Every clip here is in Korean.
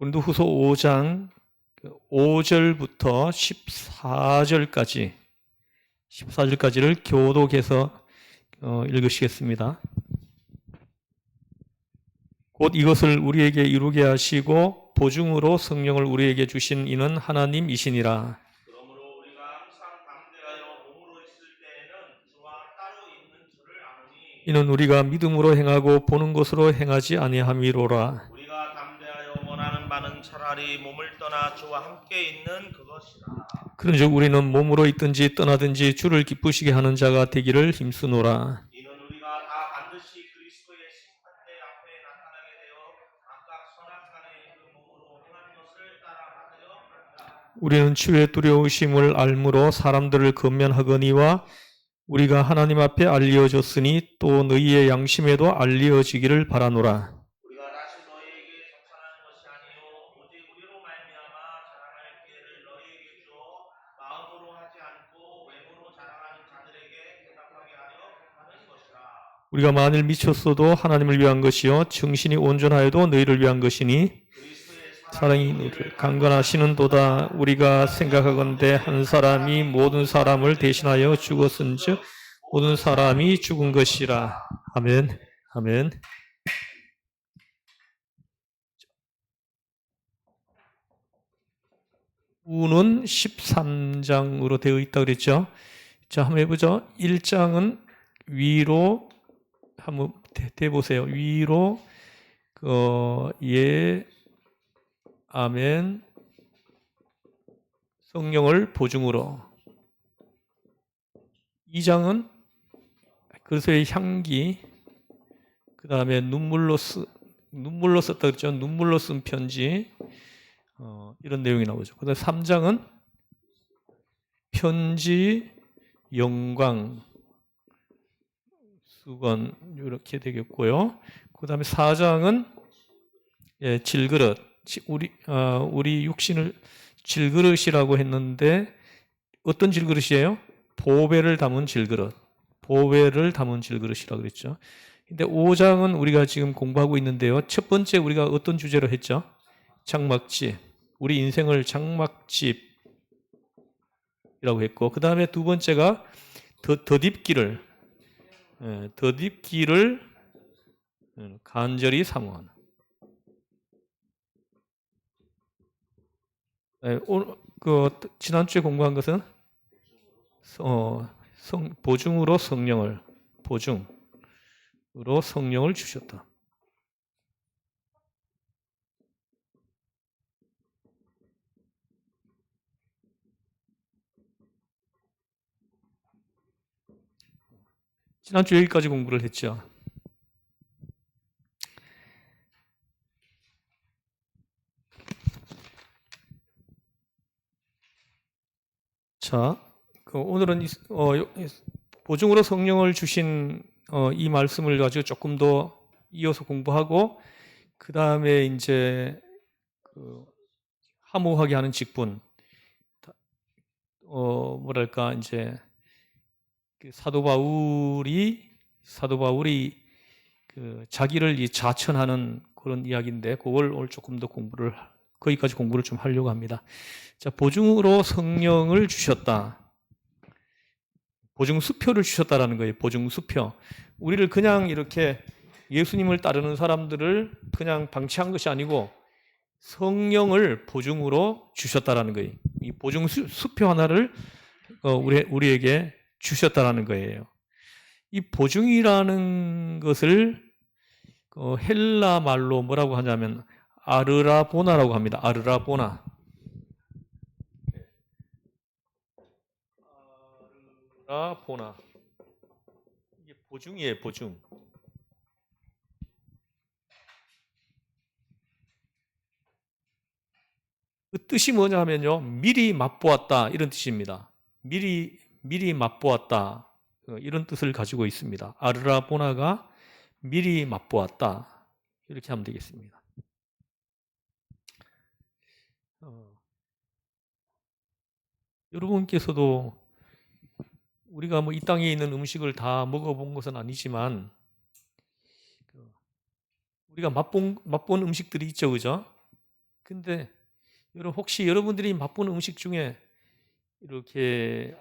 고린도후서 5장 5절부터 14절까지를 교독해서 읽으시겠습니다. 곧 이것을 우리에게 이루게 하시고 보증으로 성령을 우리에게 주신 이는 하나님이시니라. 그러므로 우리가 항상 담대하여 몸으로 있을 때에는 주와 따로 있는 줄을 아노니 이는 우리가 믿음으로 행하고 보는 것으로 행하지 아니함이로라. 우리가 담대하여 원하는 바는 차라리 몸을 떠나 주와 함께 있는 그것이라. 그런즉 우리는 몸으로 있든지 떠나든지 주를 기쁘시게 하는 자가 되기를 힘쓰노라. 이는 우리가 다 반드시 그리스도의 심판대 앞에 나타나게 되어 각각 선악간에 그 몸으로 행한 것을 따라 받으려 한다. 우리는 주의 두려우심을 알므로 사람들을 건면하거니와 우리가 하나님 앞에 알리어졌으니 또 너희의 양심에도 알리어지기를 바라노라. 우리가 다시 너희에게 전찬하는 것이 아니요 오직 우리로 말미암아 자랑할 기회를 너희에게 주어 마음으로 하지 않고 외모로 자랑하는 자들에게 대답하게 하려 하는 것이라. 우리가 만일 미쳤어도 하나님을 위한 것이요 정신이 온전하여도 너희를 위한 것이니 그리스도의 사랑이 너희를 강건하시는도다. 우리가 생각하건대 한 사람이 모든 사람을 대신하여 죽었은즉 모든 사람이 죽은 것이라. 아멘. 아멘. 우는 13장으로 되어 있다고 그랬죠. 자, 한번 해보죠. 1장은 위로 한번 대보세요. 위로 예, 아멘, 성령을 보증으로. 2장은 그리스도의 향기, 그 다음에 눈물로 썼다 그랬죠. 눈물로 쓴 편지, 이런 내용이 나오죠. 그 다음에 3장은 편지, 영광, 수건 이렇게 되겠고요. 그 다음에 4장은 질그릇, 우리 육신을 질그릇이라고 했는데 어떤 질그릇이에요? 보배를 담은 질그릇, 보배를 담은 질그릇이라고 그랬죠. 근데 5장은 우리가 지금 공부하고 있는데요. 첫 번째 우리가 어떤 주제로 했죠? 장막집, 우리 인생을 장막집이라고 했고, 그 다음에 두 번째가 덧입기를 간절히 사모하는. 지난주에 공부한 것은 보증으로 성령을 주셨다. 지난주 여기까지 공부를 했죠. 자, 오늘은 보증으로 성령을 주신 이 말씀을 가지고 조금 더 이어서 공부하고, 그 다음에 이제 하모하게 하는 직분, 뭐랄까 이제 사도 바울이 자기를 자천하는 그런 이야기인데, 그걸 오늘 조금 더 거기까지 공부를 좀 하려고 합니다. 자, 보증으로 성령을 주셨다. 보증수표를 주셨다라는 거예요. 보증수표. 우리를 그냥 이렇게 예수님을 따르는 사람들을 그냥 방치한 것이 아니고 성령을 보증으로 주셨다라는 거예요. 이 보증수표 하나를 우리에게 주셨다라는 거예요. 이 보증이라는 것을 헬라 말로 뭐라고 하냐면 아르라보나라고 합니다. 아르라보나. 아르라보나. 이게 보증이에요, 보증. 그 뜻이 뭐냐면요, 미리 맛보았다 이런 뜻입니다. 미리 맛보았다 이런 뜻을 가지고 있습니다. 아르라보나가 미리 맛보았다 이렇게 하면 되겠습니다. 여러분께서도 우리가 이 땅에 있는 음식을 다 먹어본 것은 아니지만 우리가 맛본 음식들이 있죠, 그죠? 근데 여러분 혹시 여러분들이 맛본 음식 중에 이렇게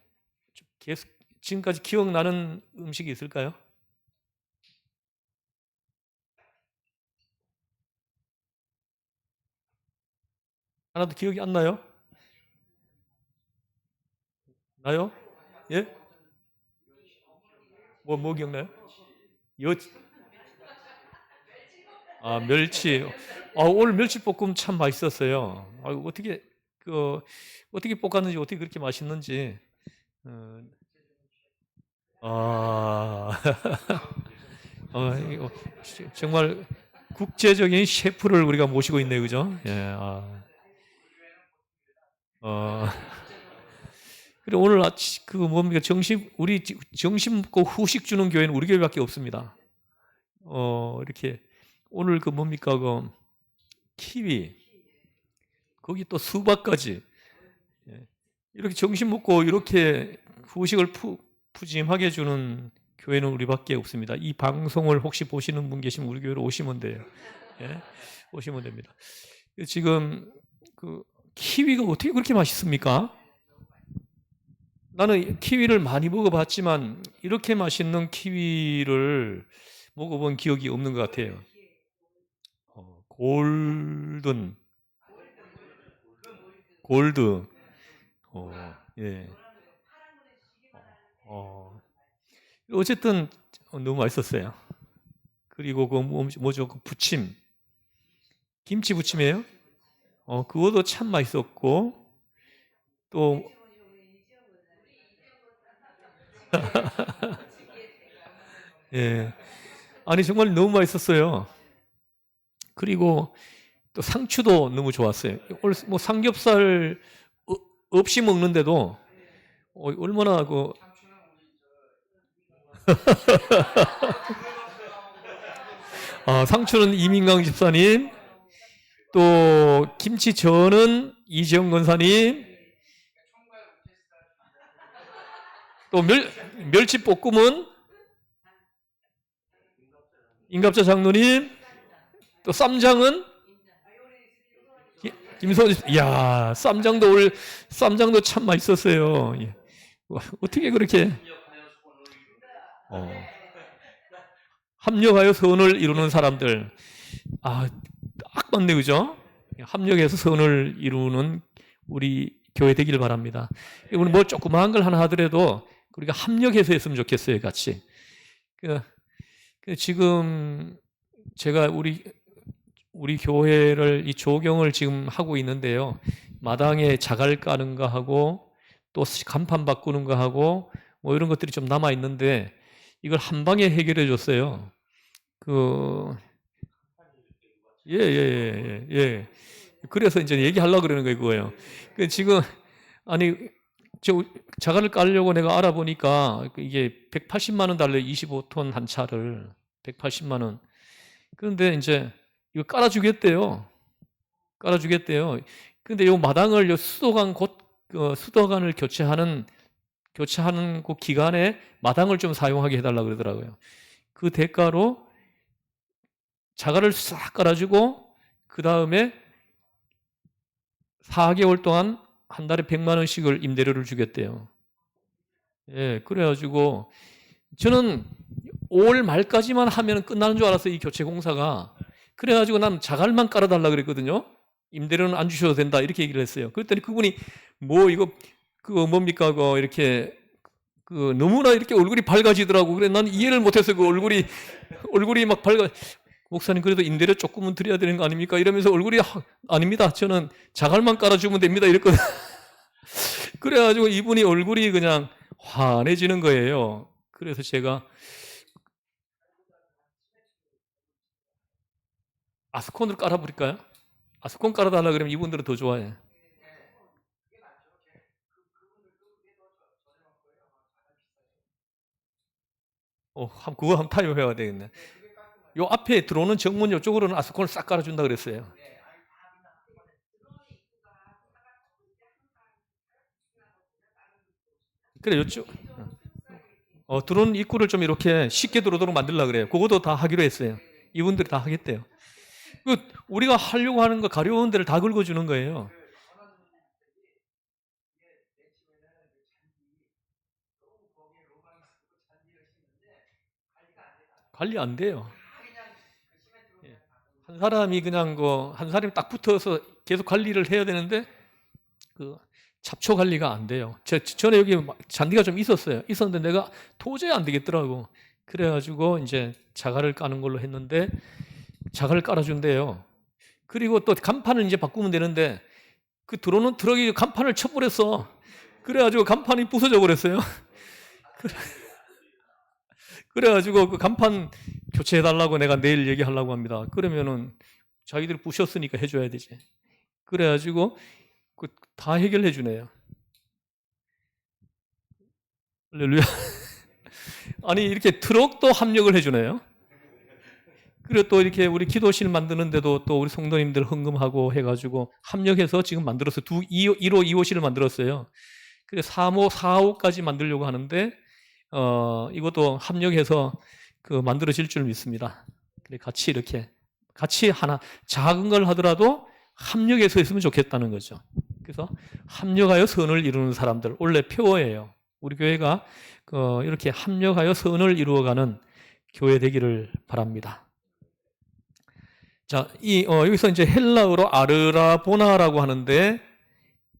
좀 계속 지금까지 기억나는 음식이 있을까요? 하나도 기억이 안 나요? 나요? 예? 뭐 기억나요? 여, 멸치. 오늘 멸치볶음 참 맛있었어요. 그, 어떻게 볶았는지, 어떻게 그렇게 맛있는지. 어, 아, 이거 정말 국제적인 셰프를 우리가 모시고 있네요, 그죠? 예, 어, 그래 오늘 아침 그 뭡니까 우리 점심 먹고 후식 주는 교회는 우리 교회밖에 없습니다. 이렇게 오늘 그 뭡니까 그 키위 거기 또 수박까지 예. 이렇게 점심 먹고 이렇게 후식을 푸짐하게 주는 교회는 우리밖에 없습니다. 이 방송을 혹시 보시는 분 계시면 우리 교회로 오시면 돼요. 예? 오시면 됩니다. 지금 그 키위가 어떻게 그렇게 맛있습니까? 나는 키위를 많이 먹어봤지만 이렇게 맛있는 키위를 먹어본 기억이 없는 것 같아요. 골든, 골드, 예. 어쨌든 너무 맛있었어요. 그리고 그 뭐죠? 그 부침, 김치 부침이에요? 그것도 참 맛있었고 또 예. 아니 정말 너무 맛있었어요. 그리고 또 상추도 너무 좋았어요. 오늘 뭐 삼겹살 없이 먹는데도 얼마나 그 상추는 이민강 집사님, 또 김치전은 이재용 권사님, 또 멸치볶음은 임갑자 장로님, 또 쌈장은 김소지. 이야, 쌈장도 참 맛있었어요. 예. 어떻게 그렇게 합력하여 선을 이루는 사람들. 딱 맞네, 그죠? 합력해서 선을 이루는 우리 교회 되기를 바랍니다. 오늘 뭐 조그마한 걸 하나 하더라도 우리가 합력해서 했으면 좋겠어요, 같이. 지금 제가 우리 교회를 이 조경을 지금 하고 있는데요. 마당에 자갈 까는 거 하고 또 간판 바꾸는 거 하고 뭐 이런 것들이 좀 남아 있는데 이걸 한 방에 해결해 줬어요. 예. 그래서 이제 얘기하려고 그러는 거예요, 그거예요. 지금 아니 저 자갈을 깔려고 내가 알아보니까 이게 180만 원 달래 25톤 한 차를 180만 원. 그런데 이제 이거 깔아주겠대요. 근데 요 마당을 요 수도관을 교체하는 그 기간에 마당을 좀 사용하게 해달라 그러더라고요. 그 대가로 자갈을 싹 깔아주고 그 다음에 4개월 동안 한 달에 100만 원씩을 임대료를 주겠대요. 예, 그래가지고 저는 5월 말까지만 하면 끝나는 줄 알았어요, 이 교체 공사가. 그래가지고 난 자갈만 깔아달라 그랬거든요. 임대료는 안 주셔도 된다 이렇게 얘기를 했어요. 그랬더니 그분이 뭐 이거 그거 뭡니까 그 이렇게 그 너무나 이렇게 얼굴이 밝아지더라고. 그래 난 이해를 못해서 그 얼굴이 막 밝아. 목사님 그래도 임대료 조금은 드려야 되는 거 아닙니까? 이러면서 얼굴이 아닙니다. 저는 자갈만 깔아주면 됩니다. 이랬거든. 그래가지고 이분이 얼굴이 그냥 환해지는 거예요. 그래서 제가 아스콘으로 깔아버릴까요? 아스콘 깔아달라 그러면 이분들은 더 좋아해. 그거 한번 타협해야 되겠네. 요 앞에 들어오는 정문 요쪽으로는 아스콘을 싹 깔아준다 그랬어요. 그래, 요쪽. 들어오는 입구를 좀 이렇게 쉽게 들어오도록 만들려고 그래요. 그것도 다 하기로 했어요. 이분들이 다 하겠대요. 우리가 하려고 하는 거 가려운 데를 다 긁어주는 거예요. 관리 안 돼요. 예. 한 사람이 그냥 한 사람이 딱 붙어서 계속 관리를 해야 되는데 그 잡초 관리가 안 돼요. 전에 여기 잔디가 좀 있었는데 내가 도저히 안 되겠더라고. 그래가지고 이제 자갈을 까는 걸로 했는데 자갈을 깔아준대요. 그리고 또 간판을 이제 바꾸면 되는데 그 들어오는 트럭이 간판을 쳐버렸어. 그래가지고 간판이 부서져 버렸어요. 그래가지고 그 간판 교체해달라고 내가 내일 얘기하려고 합니다. 그러면은 자기들이 부셨으니까 해줘야 되지. 그래가지고 다 해결해 주네요. 할렐루야. 아니 이렇게 트럭도 합력을 해주네요. 그리고 또 이렇게 우리 기도실 만드는데도 또 우리 성도님들 헌금하고 해가지고 합력해서 지금 만들어서 1호, 2호실을 만들었어요. 그래서 3호, 4호까지 만들려고 하는데 이것도 합력해서 만들어질 줄 믿습니다. 같이 이렇게 같이 하나 작은 걸 하더라도 합력해서 했으면 좋겠다는 거죠. 그래서 합력하여 선을 이루는 사람들 원래 표어예요. 우리 교회가 이렇게 합력하여 선을 이루어가는 교회 되기를 바랍니다. 자, 여기서 이제 헬라어로 아르라보나라고 하는데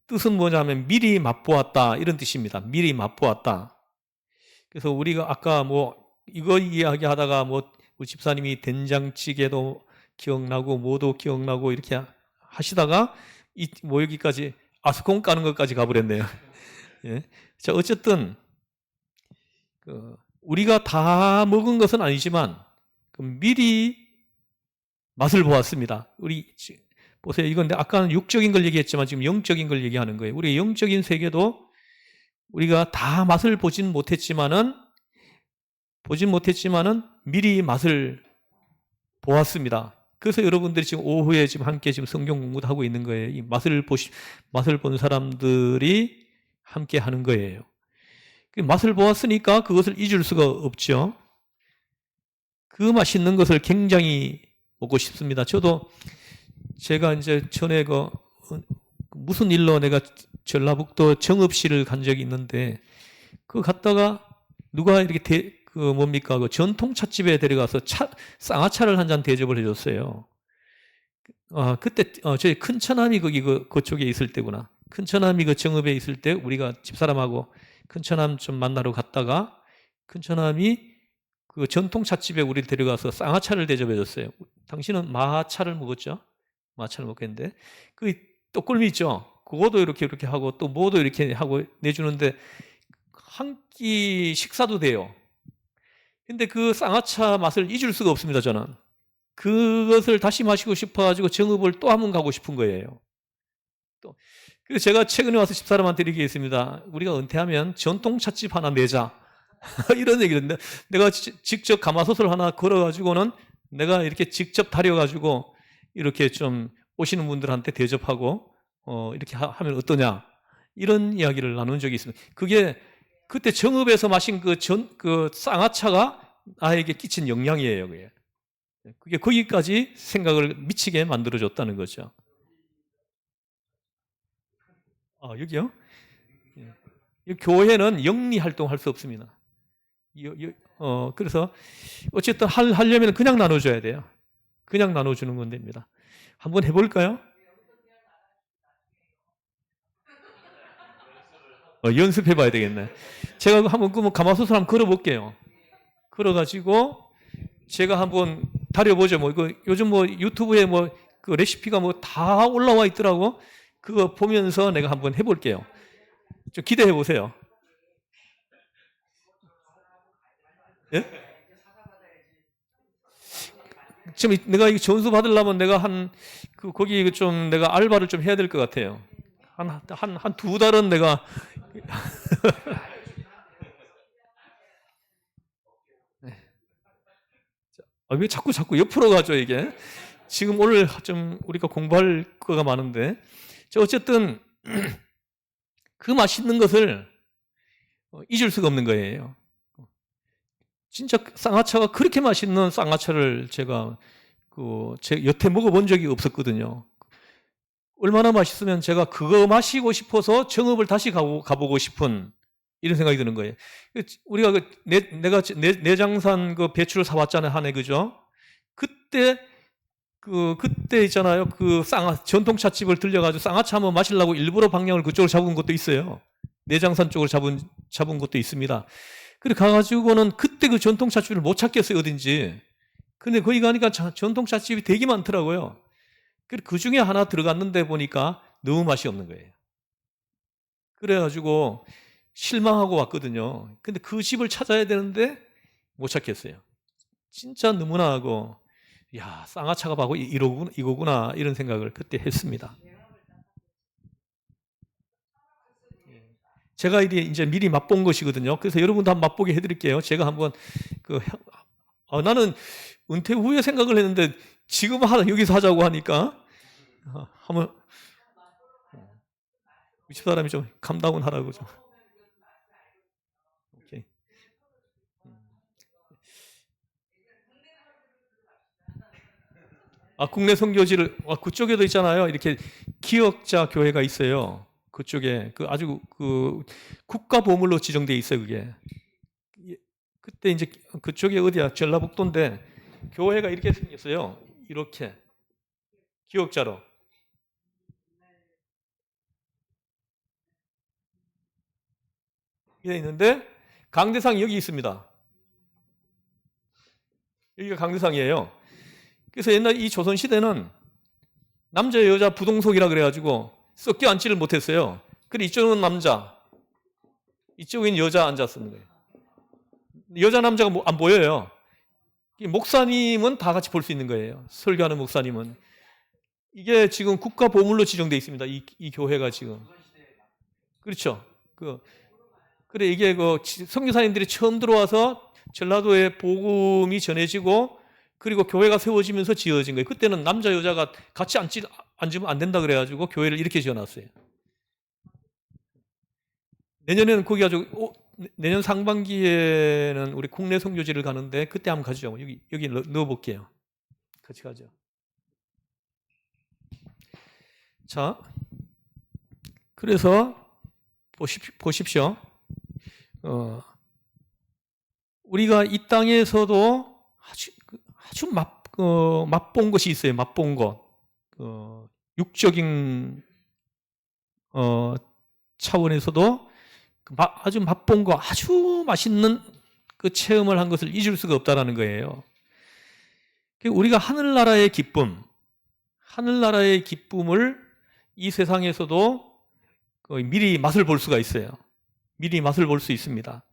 뜻은 뭐냐면 미리 맛보았다 이런 뜻입니다. 미리 맛보았다. 그래서 우리가 아까 이거 이야기하다가 우리 집사님이 된장찌개도 기억나고 뭐도 기억나고 이렇게 하시다가 여기까지 아스콘 까는 것까지 가버렸네요. 예. 자, 어쨌든 우리가 다 먹은 것은 아니지만 미리 맛을 보았습니다. 우리 보세요. 이건 아까는 육적인 걸 얘기했지만 지금 영적인 걸 얘기하는 거예요. 우리 영적인 세계도 우리가 다 맛을 보진 못했지만은 미리 맛을 보았습니다. 그래서 여러분들이 지금 오후에 지금 함께 지금 성경 공부도 하고 있는 거예요. 이 맛을 본 사람들이 함께 하는 거예요. 맛을 보았으니까 그것을 잊을 수가 없죠. 그 맛있는 것을 굉장히 먹고 싶습니다. 제가 이제 전에 무슨 일로 내가 전라북도 정읍시를 간 적이 있는데 갔다가 누가 이렇게 전통 찻집에 데려가서 쌍화차를 한 잔 대접을 해줬어요. 그때 저희 큰처남이 그쪽에 있을 때구나. 큰처남이 정읍에 있을 때 우리가 집사람하고 큰처남 좀 만나러 갔다가 큰처남이 전통 찻집에 우리를 데려가서 쌍화차를 대접해줬어요. 당신은 마차를 먹었죠? 마차를 먹겠는데 떡골미 있죠? 그거도 이렇게 하고 또 뭐도 이렇게 하고 내주는데 한 끼 식사도 돼요. 근데 그 쌍화차 맛을 잊을 수가 없습니다. 저는 그것을 다시 마시고 싶어가지고 정읍을 또 한 번 가고 싶은 거예요. 그래서 제가 최근에 와서 집사람한테 이렇게 했습니다. 우리가 은퇴하면 전통 찻집 하나 내자. 이런 얘기를 했는데 내가 직접 가마솥을 하나 걸어가지고는 내가 이렇게 직접 다려가지고 이렇게 좀 오시는 분들한테 대접하고 이렇게 하면 어떠냐 이런 이야기를 나눈 적이 있습니다. 그게 그때 정읍에서 마신 그 쌍화차가 나에게 끼친 영향이에요. 그게 거기까지 생각을 미치게 만들어줬다는 거죠. 여기요? 교회는 영리 활동할 수 없습니다. 그래서 어쨌든 하려면 그냥 나눠줘야 돼요. 그냥 나눠주는 건 됩니다. 한번 해볼까요? 연습해봐야 되겠네. 제가 한번 가마솥을 한번 걸어볼게요. 걸어가지고 제가 한번 다려보죠. 요즘 유튜브에 그 레시피가 다 올라와 있더라고. 그거 보면서 내가 한번 해볼게요. 좀 기대해 보세요. 예? 지금 내가 이 전수 받으려면 내가 거기 좀 내가 알바를 좀 해야 될 것 같아요. 한 2달은 내가. 왜 자꾸 옆으로 가죠, 이게? 지금 오늘 좀 우리가 공부할 거가 많은데. 어쨌든, 그 맛있는 것을 잊을 수가 없는 거예요. 진짜 쌍화차가 그렇게 맛있는 쌍화차를 제가 제 여태 먹어본 적이 없었거든요. 얼마나 맛있으면 제가 그거 마시고 싶어서 정읍을 다시 가보고 싶은 이런 생각이 드는 거예요. 우리가 내가 내장산 그 배추를 사왔잖아요, 한 해, 그죠? 그때 있잖아요. 전통차집을 들려가지고 쌍화차 한번 마시려고 일부러 방향을 그쪽으로 잡은 것도 있어요. 내장산 쪽으로 잡은 것도 있습니다. 그래 가가지고는 그때 그 전통차집을 못 찾겠어요, 어딘지. 근데 거기 가니까 전통차집이 되게 많더라고요. 그 중에 하나 들어갔는데 보니까 너무 맛이 없는 거예요. 그래가지고 실망하고 왔거든요. 근데 그 집을 찾아야 되는데 못 찾겠어요. 진짜 너무나 하고, 야, 쌍화차가 바고 이거구나, 이런 생각을 그때 했습니다. 제가 이제 미리 맛본 것이거든요. 그래서 여러분도 한번 맛보게 해드릴게요. 제가 한번 나는 은퇴 후에 생각을 했는데 지금 여기서 하자고 하니까 한번 우리 사람이 좀 감다운 하라고 좀. 오케이. 국내 선교지를 그쪽에도 있잖아요. 이렇게 기억자 교회가 있어요. 그쪽에 아주 국가 보물로 지정돼 있어요. 그게 그때 이제 그쪽에 어디야? 전라북도인데 교회가 이렇게 생겼어요. 이렇게 기억자로. 이게 있는데 강대상이 여기 있습니다. 여기가 강대상이에요. 그래서 옛날 이 조선시대는 남자 여자 부동석이라 그래가지고 섞여 앉지를 못했어요. 그래 이쪽은 남자, 이쪽은 여자 앉았는 거예요. 여자 남자가 안 보여요. 목사님은 다 같이 볼 수 있는 거예요. 설교하는 목사님은. 이게 지금 국가 보물로 지정되어 있습니다. 이 교회가 지금. 그렇죠. 그래 이게 선교사님들이 처음 들어와서 전라도에 복음이 전해지고 그리고 교회가 세워지면서 지어진 거예요. 그때는 남자 여자가 같이 앉으면 안 된다 그래가지고 교회를 이렇게 지어놨어요. 내년에는 거기 내년 상반기에는 우리 국내 선교지를 가는데 그때 한번 가죠. 여기 넣어볼게요. 같이 가죠. 자, 그래서 보십시오. 우리가 이 땅에서도 아주 맛본 것이 있어요. 맛본 것. 육적인 차원에서도 아주 맛본 거, 아주 맛있는 그 체험을 한 것을 잊을 수가 없다라는 거예요. 우리가 하늘나라의 기쁨을 이 세상에서도 미리 맛을 볼 수가 있어요. 미리 맛을 볼 수 있습니다.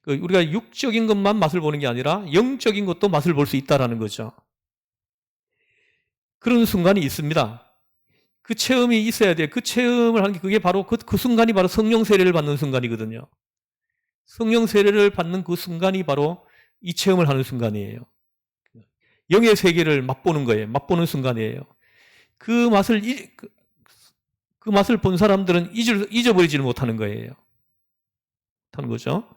우리가 육적인 것만 맛을 보는 게 아니라 영적인 것도 맛을 볼 수 있다라는 거죠. 그런 순간이 있습니다. 그 체험이 있어야 돼요. 그 체험을 하는 게 그게 바로 그 순간이 바로 성령 세례를 받는 순간이거든요. 성령 세례를 받는 그 순간이 바로 이 체험을 하는 순간이에요. 영의 세계를 맛보는 거예요. 맛보는 순간이에요. 그 맛을 본 사람들은 잊어버리지를 못하는 거예요. 하는 거죠.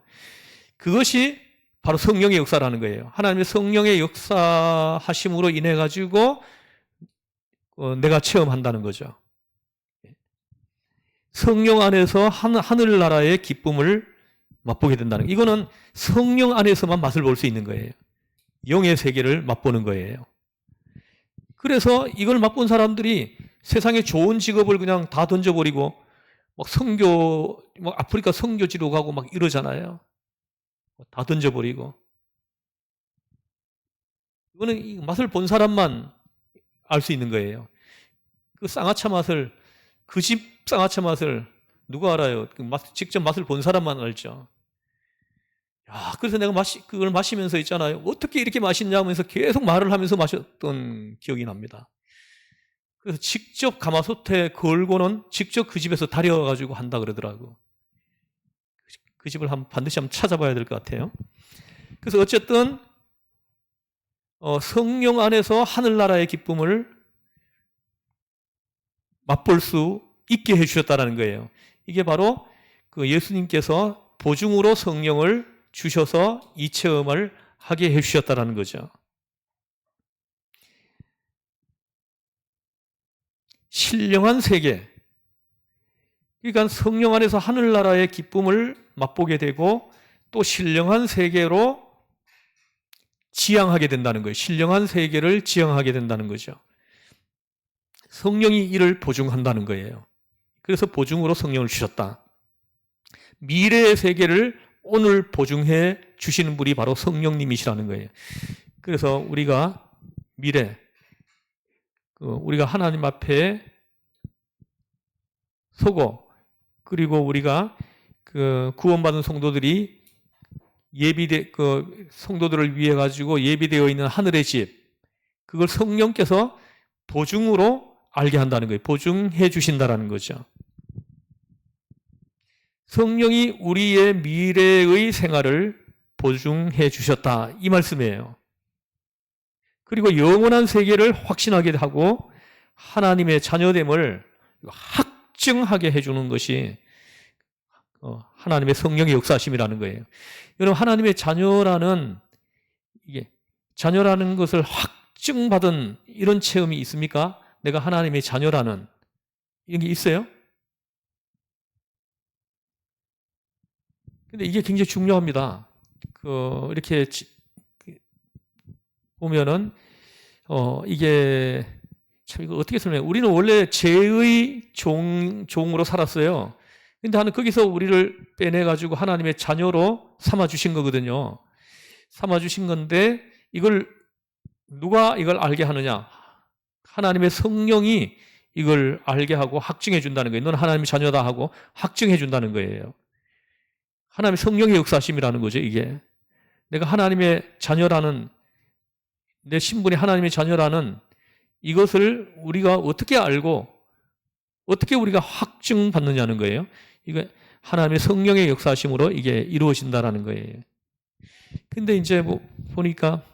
그것이 바로 성령의 역사라는 거예요. 하나님의 성령의 역사하심으로 인해 가지고 내가 체험한다는 거죠. 성령 안에서 하늘나라의 기쁨을 맛보게 된다는 거예요. 이거는 성령 안에서만 맛을 볼 수 있는 거예요. 영의 세계를 맛보는 거예요. 그래서 이걸 맛본 사람들이 세상에 좋은 직업을 그냥 다 던져버리고 아프리카 선교지로 가고 막 이러잖아요. 다 던져버리고. 이거는 이 맛을 본 사람만 알 수 있는 거예요. 그 쌍화차 맛을, 그 집 쌍화차 맛을 누가 알아요? 직접 맛을 본 사람만 알죠. 야, 그래서 내가 그걸 마시면서 있잖아요. 어떻게 이렇게 맛있냐 하면서 계속 말을 하면서 마셨던 기억이 납니다. 그래서 직접 가마솥에 걸고는 직접 그 집에서 다려가지고 한다 그러더라고. 그 집을 반드시 한번 찾아봐야 될 것 같아요. 그래서 어쨌든 성령 안에서 하늘나라의 기쁨을 맛볼 수 있게 해주셨다는 거예요. 이게 바로 예수님께서 보증으로 성령을 주셔서 이 체험을 하게 해주셨다는 거죠. 신령한 세계, 그러니까 성령 안에서 하늘나라의 기쁨을 맛보게 되고 또 신령한 세계로 지향하게 된다는 거예요. 신령한 세계를 지향하게 된다는 거죠. 성령이 이를 보증한다는 거예요. 그래서 보증으로 성령을 주셨다. 미래의 세계를 오늘 보증해 주시는 분이 바로 성령님이시라는 거예요. 그래서 우리가 미래, 우리가 하나님 앞에 서고, 그리고 우리가 구원받은 성도들이 성도들을 위해 가지고 예비되어 있는 하늘의 집, 그걸 성령께서 보증으로 알게 한다는 거예요. 보증해 주신다라는 거죠. 성령이 우리의 미래의 생활을 보증해 주셨다, 이 말씀이에요. 그리고 영원한 세계를 확신하게 하고 하나님의 자녀됨을 확증하게 해주는 것이 하나님의 성령의 역사심이라는 거예요. 여러분, 하나님의 자녀라는 것을 확증받은 이런 체험이 있습니까? 내가 하나님의 자녀라는 이런 게 있어요? 근데 이게 굉장히 중요합니다. 이렇게 보면은 이게 참 이거 어떻게 설명해? 우리는 원래 죄의 종으로 살았어요. 근데 하나님 거기서 우리를 빼내 가지고 하나님의 자녀로 삼아 주신 거거든요. 삼아 주신 건데 누가 이걸 알게 하느냐? 하나님의 성령이 이걸 알게 하고 확증해 준다는 거예요. 너는 하나님의 자녀다 하고 확증해 준다는 거예요. 하나님의 성령의 역사심이라는 거죠, 이게. 내가 하나님의 자녀라는, 내 신분이 하나님의 자녀라는 이것을 우리가 어떻게 알고 어떻게 우리가 확증받느냐는 거예요. 이거 하나님의 성령의 역사심으로 이게 이루어진다라는 거예요. 근데 이제 보니까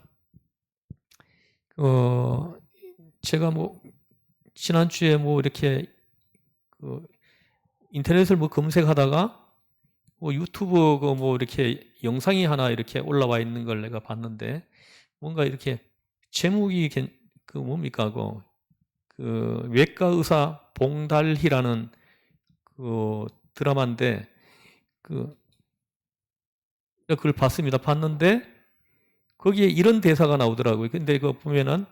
제가 지난주에 이렇게 인터넷을 검색하다가 유튜브 이렇게 영상이 하나 이렇게 올라와 있는 걸 내가 봤는데, 뭔가 이렇게 제목이 뭡니까? 외과 의사 봉달희라는 드라마인데, 그걸 봤습니다. 봤는데 거기에 이런 대사가 나오더라고요. 근데 보면은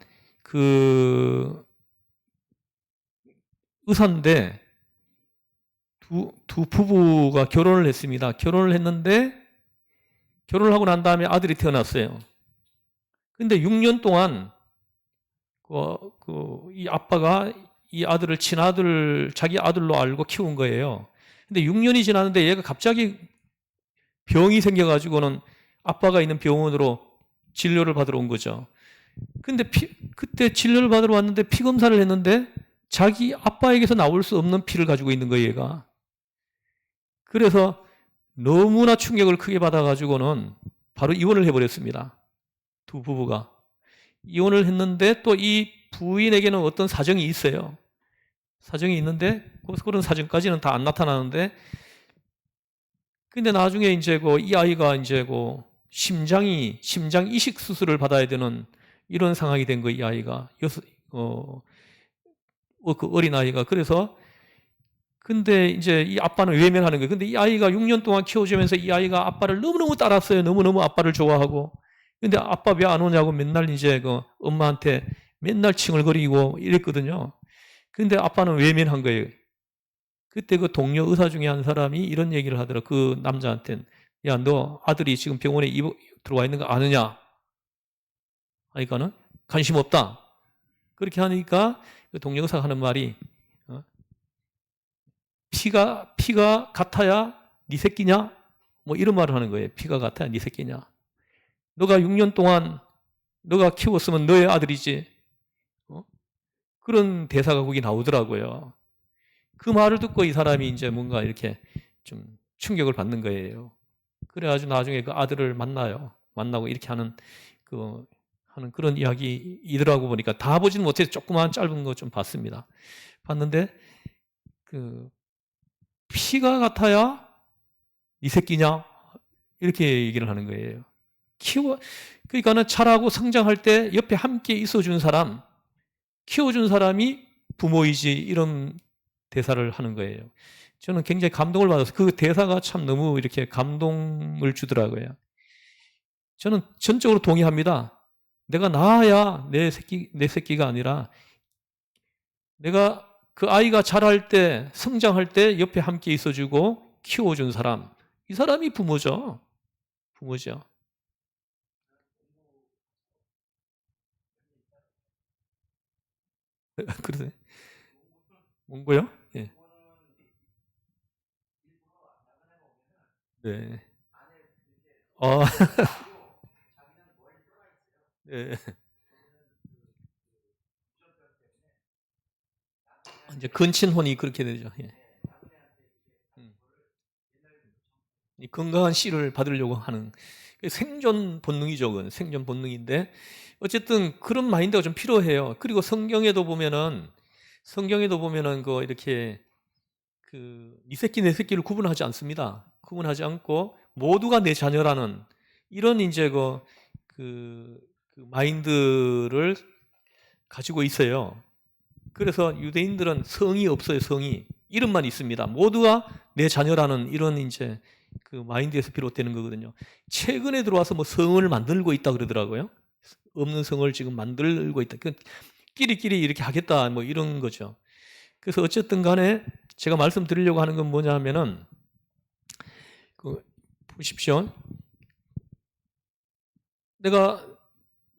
의사인데 두 부부가 결혼을 했습니다. 결혼을 했는데 결혼을 하고 난 다음에 아들이 태어났어요. 근데 6년 동안 이 아빠가 이 아들을 친아들, 자기 아들로 알고 키운 거예요. 근데 6년이 지났는데 얘가 갑자기 병이 생겨가지고는 아빠가 있는 병원으로 진료를 받으러 온 거죠. 근데 그때 진료를 받으러 왔는데 피 검사를 했는데 자기 아빠에게서 나올 수 없는 피를 가지고 있는 거예요, 얘가. 그래서 너무나 충격을 크게 받아가지고는 바로 이혼을 해버렸습니다. 두 부부가. 이혼을 했는데 또 이 부인에게는 어떤 사정이 있어요. 사정이 있는데 그런 사정까지는 다 안 나타나는데, 근데 나중에 이제 이 아이가 이제 심장 이식 수술을 받아야 되는 이런 상황이 된 거예요, 이 아이가. 그 어린 아이가. 그래서 근데 이제 이 아빠는 외면하는 거예요. 근데 이 아이가 6년 동안 키워주면서 이 아이가 아빠를 너무너무 따랐어요. 너무너무 아빠를 좋아하고. 근데 아빠 왜 안 오냐고 맨날 이제 엄마한테 맨날 칭얼거리고 이랬거든요. 근데 아빠는 외면한 거예요. 그때 동료 의사 중에 한 사람이 이런 얘기를 하더라. 그 남자한테는, 야, 너 아들이 지금 병원에 들어와 있는 거 아느냐? 하니까는 관심 없다. 그렇게 하니까 그 동료 의사가 하는 말이, 피가 같아야 네 새끼냐? 이런 말을 하는 거예요. 피가 같아야 네 새끼냐? 너가 6년 동안 너가 키웠으면 너의 아들이지. 그런 대사가 거기 나오더라고요. 그 말을 듣고 이 사람이 이제 뭔가 이렇게 좀 충격을 받는 거예요. 그래가지고 나중에 그 아들을 만나고 이렇게 하는 그런 이야기이더라고. 보니까 다 보지는 못해서 조그마한 짧은 거 좀 봤습니다. 봤는데 피가 같아야 이 새끼냐? 이렇게 얘기를 하는 거예요. 그러니까는 자라고 성장할 때 옆에 함께 있어준 사람, 키워준 사람이 부모이지 이런 대사를 하는 거예요. 저는 굉장히 감동을 받아서 그 대사가 참 너무 이렇게 감동을 주더라고요. 저는 전적으로 동의합니다. 내가 낳아야 내 새끼가 아니라 내가 그 아이가 자랄 때, 성장할 때 옆에 함께 있어주고 키워준 사람, 이 사람이 부모죠. 부모죠. 그러세요? 뭔고요? 예. 네. 아, 네. 이제 근친혼이 그렇게 되죠. 예. 이 건강한 씨를 받으려고 하는 생존 본능이죠. 그건 생존 본능인데 어쨌든 그런 마인드가 좀 필요해요. 그리고 성경에도 보면은 그 이렇게 네 새끼 내 새끼를 구분하지 않습니다. 구분하지 않고 모두가 내 자녀라는 이런 이제 그 마인드를 가지고 있어요. 그래서 유대인들은 성이 없어요. 성이 이름만 있습니다. 모두가 내 자녀라는 이런 이제 그 마인드에서 비롯되는 거거든요. 최근에 들어와서 뭐 성을 만들고 있다 그러더라고요. 없는 성을 지금 만들고 있다. 끼리끼리 이렇게 하겠다 뭐 이런 거죠. 그래서 어쨌든 간에 제가 말씀드리려고 하는 건 뭐냐면은 보십시오. 내가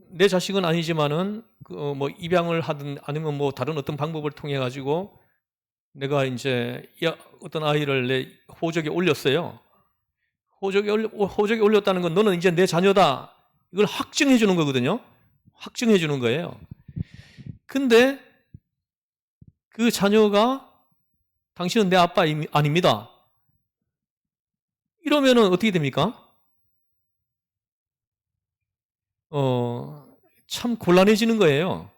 내 자식은 아니지만은 뭐 입양을 하든 아니면 뭐 다른 어떤 방법을 통해 가지고 내가 이제 어떤 아이를 내 호적에 올렸어요. 호적에 올렸다는 건 너는 이제 내 자녀다. 이걸 확증해 주는 거거든요. 확증해 주는 거예요. 근데 그 자녀가 당신은 내 아빠 아닙니다. 이러면은 어떻게 됩니까? 참 곤란해지는 거예요.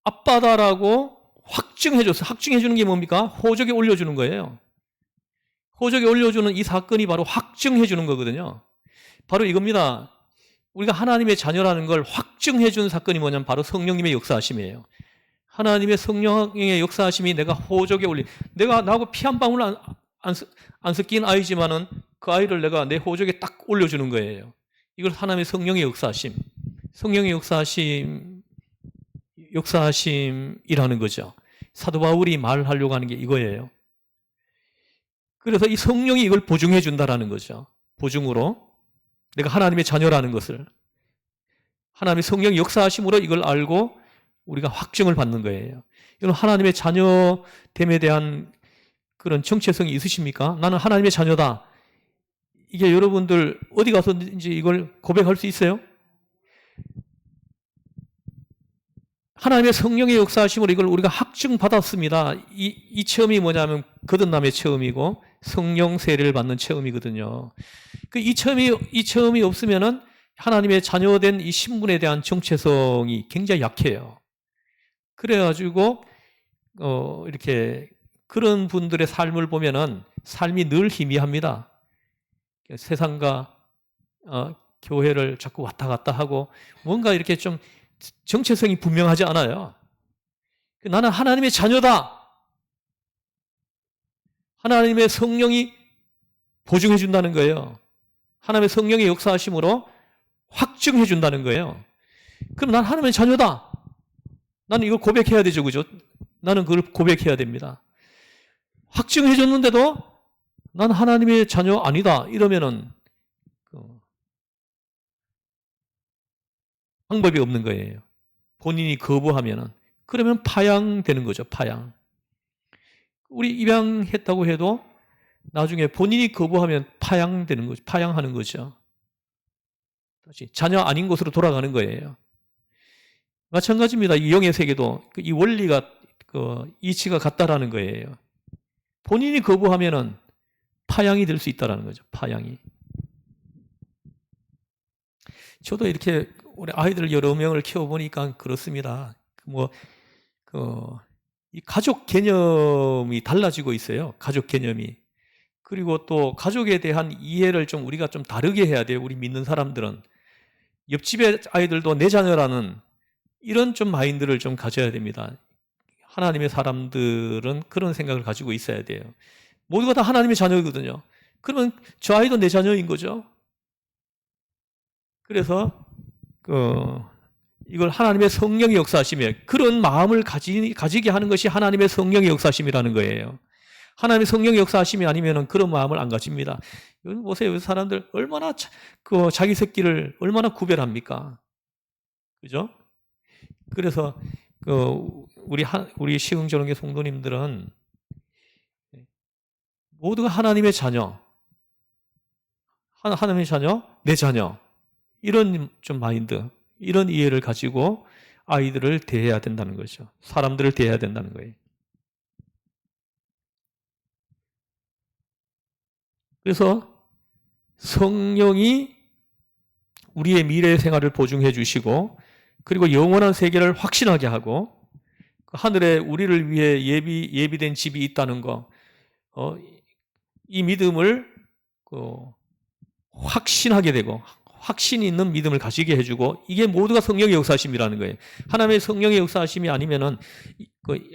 아빠다라고 확증해줘서 확증해주는 게 뭡니까? 호적에 올려주는 거예요. 호적에 올려주는 이 사건이 바로 확증해주는 거거든요. 바로 이겁니다. 우리가 하나님의 자녀라는 걸 확증해준 사건이 뭐냐면 바로 성령님의 역사하심이에요. 하나님의 성령의 역사하심이 내가 호적에 내가 나하고 피 한 방울 안 섞인 아이지만은 그 아이를 내가 내 호적에 딱 올려주는 거예요. 이걸 하나님의 성령의 역사하심, 성령의 역사하심이라는 거죠. 사도 바울이 말하려고 하는 게 이거예요. 그래서 이 성령이 이걸 보증해 준다라는 거죠. 보증으로 내가 하나님의 자녀라는 것을 하나님의 성령의 역사하심으로 이걸 알고 우리가 확증을 받는 거예요. 이건 하나님의 자녀됨에 대한 그런 정체성이 있으십니까? 나는 하나님의 자녀다. 이게 여러분들 어디 가서든지 이걸 고백할 수 있어요? 하나님의 성령의 역사하심으로 이걸 우리가 확증받았습니다. 이 체험이 뭐냐면 거듭남의 체험이고 성령 세례를 받는 체험이거든요. 이 체험이 없으면은 하나님의 자녀된 이 신분에 대한 정체성이 굉장히 약해요. 그래가지고 이렇게 그런 분들의 삶을 보면은 삶이 늘 희미합니다. 세상과 교회를 자꾸 왔다 갔다 하고 뭔가 이렇게 좀 정체성이 분명하지 않아요. 나는 하나님의 자녀다. 하나님의 성령이 보증해 준다는 거예요. 하나님의 성령의 역사하심으로 확증해 준다는 거예요. 그럼 난 하나님의 자녀다. 나는 이걸 고백해야 되죠. 그죠? 나는 그걸 고백해야 됩니다. 확증해 줬는데도 난 하나님의 자녀 아니다. 이러면은 방법이 없는 거예요. 본인이 거부하면은. 그러면 파양되는 거죠. 파양. 우리 입양했다고 해도 나중에 본인이 거부하면 파양되는 거죠. 파양하는 거죠. 다시 자녀 아닌 곳으로 돌아가는 거예요. 마찬가지입니다. 이 영의 세계도 이 원리가 이치가 같다라는 거예요. 본인이 거부하면은 파양이 될 수 있다라는 거죠. 파양이. 저도 이렇게 우리 아이들 여러 명을 키워보니까 그렇습니다. 이 가족 개념이 달라지고 있어요. 가족 개념이. 그리고 또 가족에 대한 이해를 우리가 좀 다르게 해야 돼요. 우리 믿는 사람들은. 옆집의 아이들도 내 자녀라는 이런 좀 마인드를 좀 가져야 됩니다. 하나님의 사람들은 그런 생각을 가지고 있어야 돼요. 모두가 다 하나님의 자녀거든요. 그러면 저 아이도 내 자녀인 거죠. 그래서 이걸 하나님의 성령의 역사하심이에요. 그런 마음을 가지게 하는 것이 하나님의 성령의 역사하심이라는 거예요. 하나님의 성령의 역사하심이 아니면 그런 마음을 안 가집니다. 여러분 보세요. 사람들 얼마나 자기 새끼를 얼마나 구별합니까? 그죠? 그래서 우리 시흥전원교 성도님들은 모두가 하나님의 자녀, 하나님의 자녀, 내 자녀, 이런 좀 마인드, 이런 이해를 가지고 아이들을 대해야 된다는 거죠. 사람들을 대해야 된다는 거예요. 그래서 성령이 우리의 미래 생활을 보증해 주시고, 그리고 영원한 세계를 확신하게 하고, 하늘에 우리를 위해 예비된 집이 있다는 거, 이 믿음을 확신하게 되고, 확신이 있는 믿음을 가지게 해주고, 이게 모두가 성령의 역사하심이라는 거예요. 하나님의 성령의 역사하심이 아니면은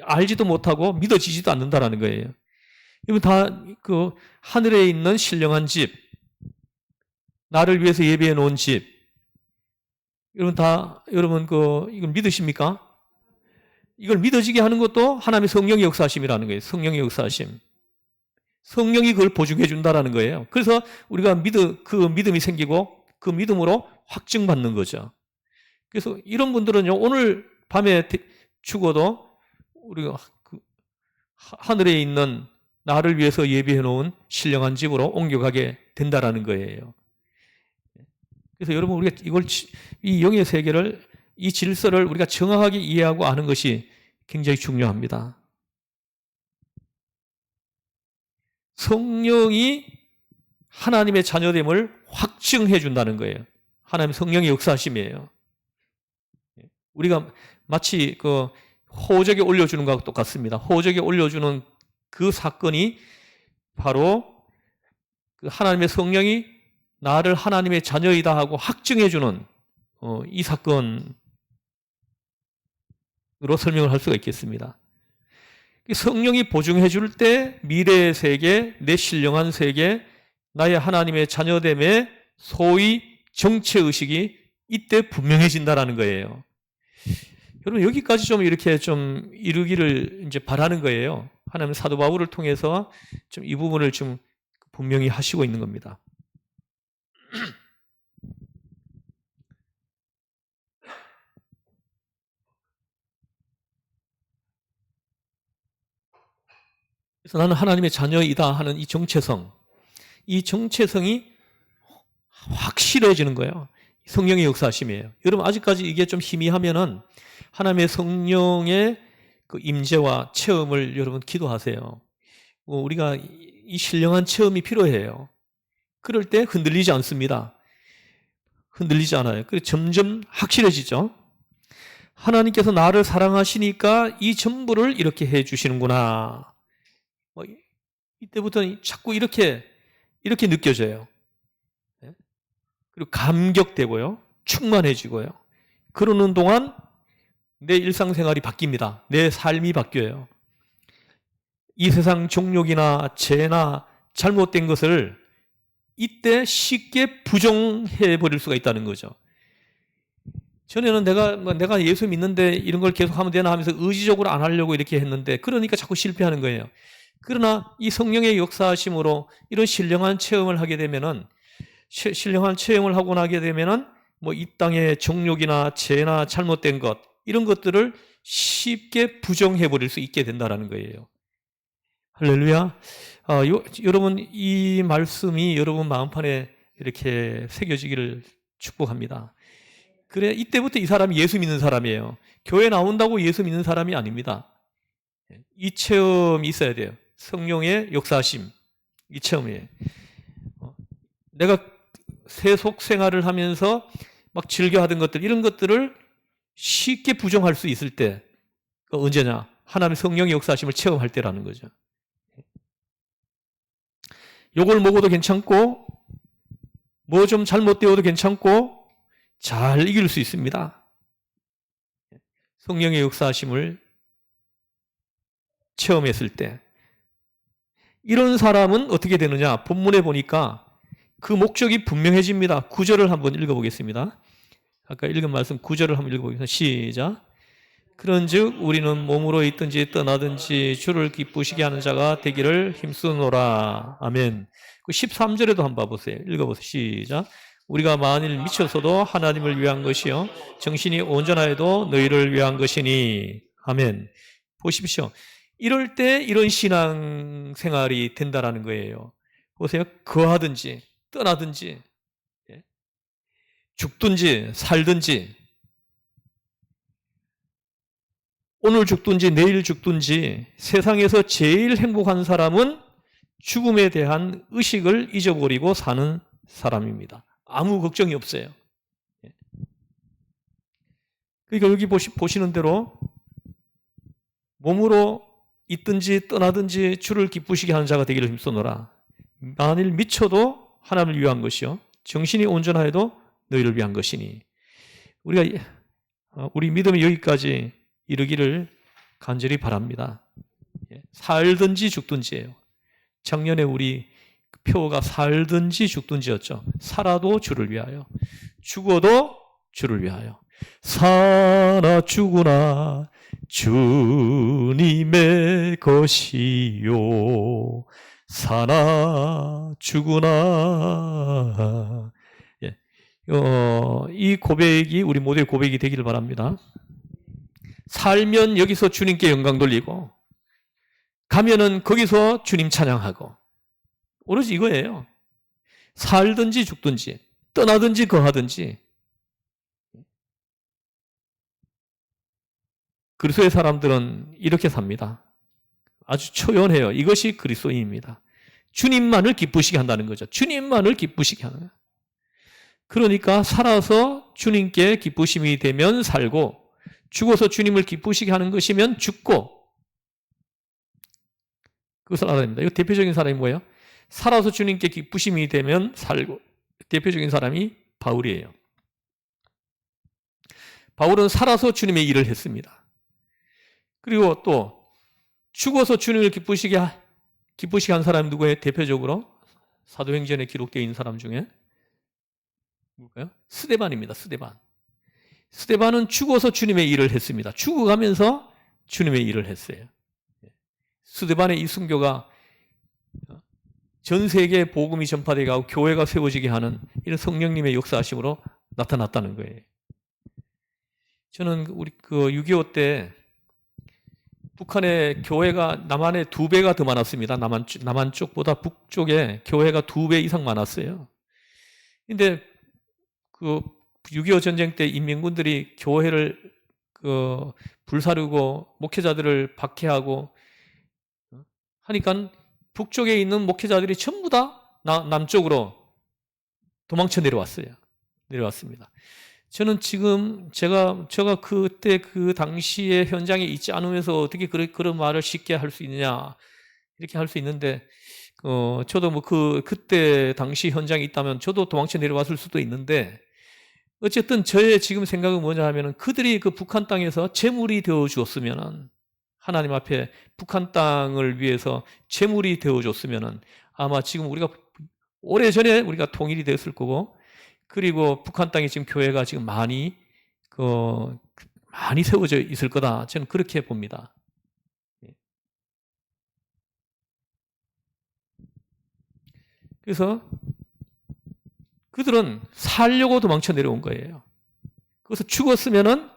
알지도 못하고 믿어지지도 않는다라는 거예요. 이건 다 하늘에 있는 신령한 집, 나를 위해서 예비해 놓은 집, 여러분 이걸 믿으십니까? 이걸 믿어지게 하는 것도 하나님의 성령의 역사하심이라는 거예요. 성령의 역사하심. 성령이 그걸 보증해 준다라는 거예요. 그래서 우리가 그 믿음이 생기고 그 믿음으로 확증받는 거죠. 그래서 이런 분들은요, 오늘 밤에 죽어도 우리가 하늘에 있는 나를 위해서 예비해 놓은 신령한 집으로 옮겨가게 된다라는 거예요. 그래서 여러분, 우리가 이 영의 세계를, 이 질서를 우리가 정확하게 이해하고 아는 것이 굉장히 중요합니다. 성령이 하나님의 자녀됨을 확증해 준다는 거예요. 하나님 성령의 역사하심이에요. 우리가 마치 호적에 올려주는 것과 똑같습니다. 호적에 올려주는 그 사건이 바로 하나님의 성령이 나를 하나님의 자녀이다 하고 확증해 주는 이 사건으로 설명을 할 수가 있겠습니다. 성령이 보증해 줄 때 미래의 세계, 내 신령한 세계, 나의 하나님의 자녀됨의 소위 정체의식이 이때 분명해진다는 거예요. 여러분, 여기까지 좀 이렇게 좀 이루기를 이제 바라는 거예요. 하나님 사도 바울을 통해서 좀 이 부분을 좀 분명히 하시고 있는 겁니다. 그래서 나는 하나님의 자녀이다 하는 이 정체성이 확실해지는 거예요. 성령의 역사하심이에요. 여러분, 아직까지 이게 좀 희미하면은 하나님의 성령의 그 임재와 체험을 여러분 기도하세요. 우리가 이 신령한 체험이 필요해요. 그럴 때 흔들리지 않습니다. 흔들리지 않아요. 그래서 점점 확실해지죠. 하나님께서 나를 사랑하시니까 이 전부를 이렇게 해 주시는구나. 이때부터는 자꾸 이렇게 느껴져요. 그리고 감격되고요. 충만해지고요. 그러는 동안 내 일상생활이 바뀝니다. 내 삶이 바뀌어요. 이 세상 정욕이나 죄나 잘못된 것을 이때 쉽게 부정해 버릴 수가 있다는 거죠. 전에는 내가 예수 믿는데 이런 걸 계속 하면 되나 하면서 의지적으로 안 하려고 이렇게 했는데, 그러니까 자꾸 실패하는 거예요. 그러나 이 성령의 역사하심으로 이런 신령한 체험을 하게 되면은, 신령한 체험을 하고 나게 되면은 이 땅의 정욕이나 죄나 잘못된 것, 이런 것들을 쉽게 부정해 버릴 수 있게 된다는 거예요. 할렐루야. 여러분, 이 말씀이 여러분 마음판에 이렇게 새겨지기를 축복합니다. 그래, 이때부터 이 사람이 예수 믿는 사람이에요. 교회 나온다고 예수 믿는 사람이 아닙니다. 이 체험이 있어야 돼요. 성령의 역사하심, 이 체험이에요. 내가 세속 생활을 하면서 막 즐겨 하던 것들, 이런 것들을 쉽게 부정할 수 있을 때, 언제냐? 하나님의 성령의 역사하심을 체험할 때라는 거죠. 욕을 먹어도 괜찮고, 뭐 좀 잘못되어도 괜찮고, 잘 이길 수 있습니다. 성령의 역사하심을 체험했을 때 이런 사람은 어떻게 되느냐? 본문에 보니까 그 목적이 분명해집니다. 9절을 한번 읽어보겠습니다. 아까 읽은 말씀 9절을 한번 읽어보겠습니다. 시작. 그런즉 우리는 몸으로 있든지 떠나든지 주를 기쁘시게 하는 자가 되기를 힘쓰노라. 아멘. 그 13절에도 한번 봐보세요. 읽어보세요. 시작. 우리가 만일 미쳐서도 하나님을 위한 것이요 정신이 온전하여도 너희를 위한 것이니. 아멘. 보십시오. 이럴 때 이런 신앙 생활이 된다라는 거예요. 보세요. 거하든지 떠나든지 죽든지 살든지 오늘 죽든지 내일 죽든지 세상에서 제일 행복한 사람은 죽음에 대한 의식을 잊어버리고 사는 사람입니다. 아무 걱정이 없어요. 그러니까 여기 보시는 대로 몸으로 있든지 떠나든지 주를 기쁘시게 하는 자가 되기를 힘쓰노라. 만일 미쳐도 하나님을 위한 것이요 정신이 온전하여도 너희를 위한 것이니. 우리 믿음이 여기까지 이르기를 간절히 바랍니다. 살든지 죽든지예요. 작년에 우리 표가 살든지 죽든지였죠. 살아도 주를 위하여, 죽어도 주를 위하여. 사나 죽으나 주님의 것이요 사나 죽으나. 이 고백이 우리 모두의 고백이 되기를 바랍니다. 살면 여기서 주님께 영광 돌리고 가면은 거기서 주님 찬양하고 오로지 이거예요. 살든지 죽든지 떠나든지 거하든지. 그리스도의 사람들은 이렇게 삽니다. 아주 초연해요. 이것이 그리스도인입니다. 주님만을 기쁘시게 한다는 거죠. 주님만을 기쁘시게 하는 거예요. 그러니까 살아서 주님께 기쁘심이 되면 살고 죽어서 주님을 기쁘시게 하는 것이면 죽고. 그것을 알아야 됩니다. 이거 대표적인 사람이 뭐예요? 살아서 주님께 기쁘심이 되면 살고. 대표적인 사람이 바울이에요. 바울은 살아서 주님의 일을 했습니다. 그리고 또 죽어서 주님을 기쁘시게 한 사람이 누구예요? 대표적으로 사도행전에 기록되어 있는 사람 중에 누굴까요? 스데반입니다. 스데반은 죽어서 주님의 일을 했습니다. 죽어가면서 주님의 일을 했어요. 스데반의 이 순교가 전 세계에 복음이 전파되게 하고 교회가 세워지게 하는 이런 성령님의 역사하심으로 나타났다는 거예요. 저는 우리 6.25 때 북한의 교회가 남한의 2배가 더 많았습니다. 남한 쪽보다 북쪽에 교회가 2배 이상 많았어요. 근데 6.25 전쟁 때 인민군들이 교회를 불사르고 목회자들을 박해하고 하니까 북쪽에 있는 목회자들이 전부 다 남쪽으로 도망쳐 내려왔습니다. 저는 지금 제가 그때 그 당시에 현장에 있지 않으면서 어떻게 그런 말을 쉽게 할 수 있느냐 이렇게 할 수 있는데 저도 그때 당시 현장에 있다면 저도 도망쳐 내려왔을 수도 있는데 어쨌든 저의 지금 생각은 뭐냐 하면은 그들이 그 북한 땅에서 재물이 되어 주었으면은 하나님 앞에 북한 땅을 위해서 재물이 되어 줬으면은 아마 지금 오래전에 우리가 통일이 됐을 거고 그리고 북한 땅에 지금 교회가 지금 많이 세워져 있을 거다. 저는 그렇게 봅니다. 그래서 그들은 살려고 도망쳐 내려온 거예요. 그래서 죽었으면은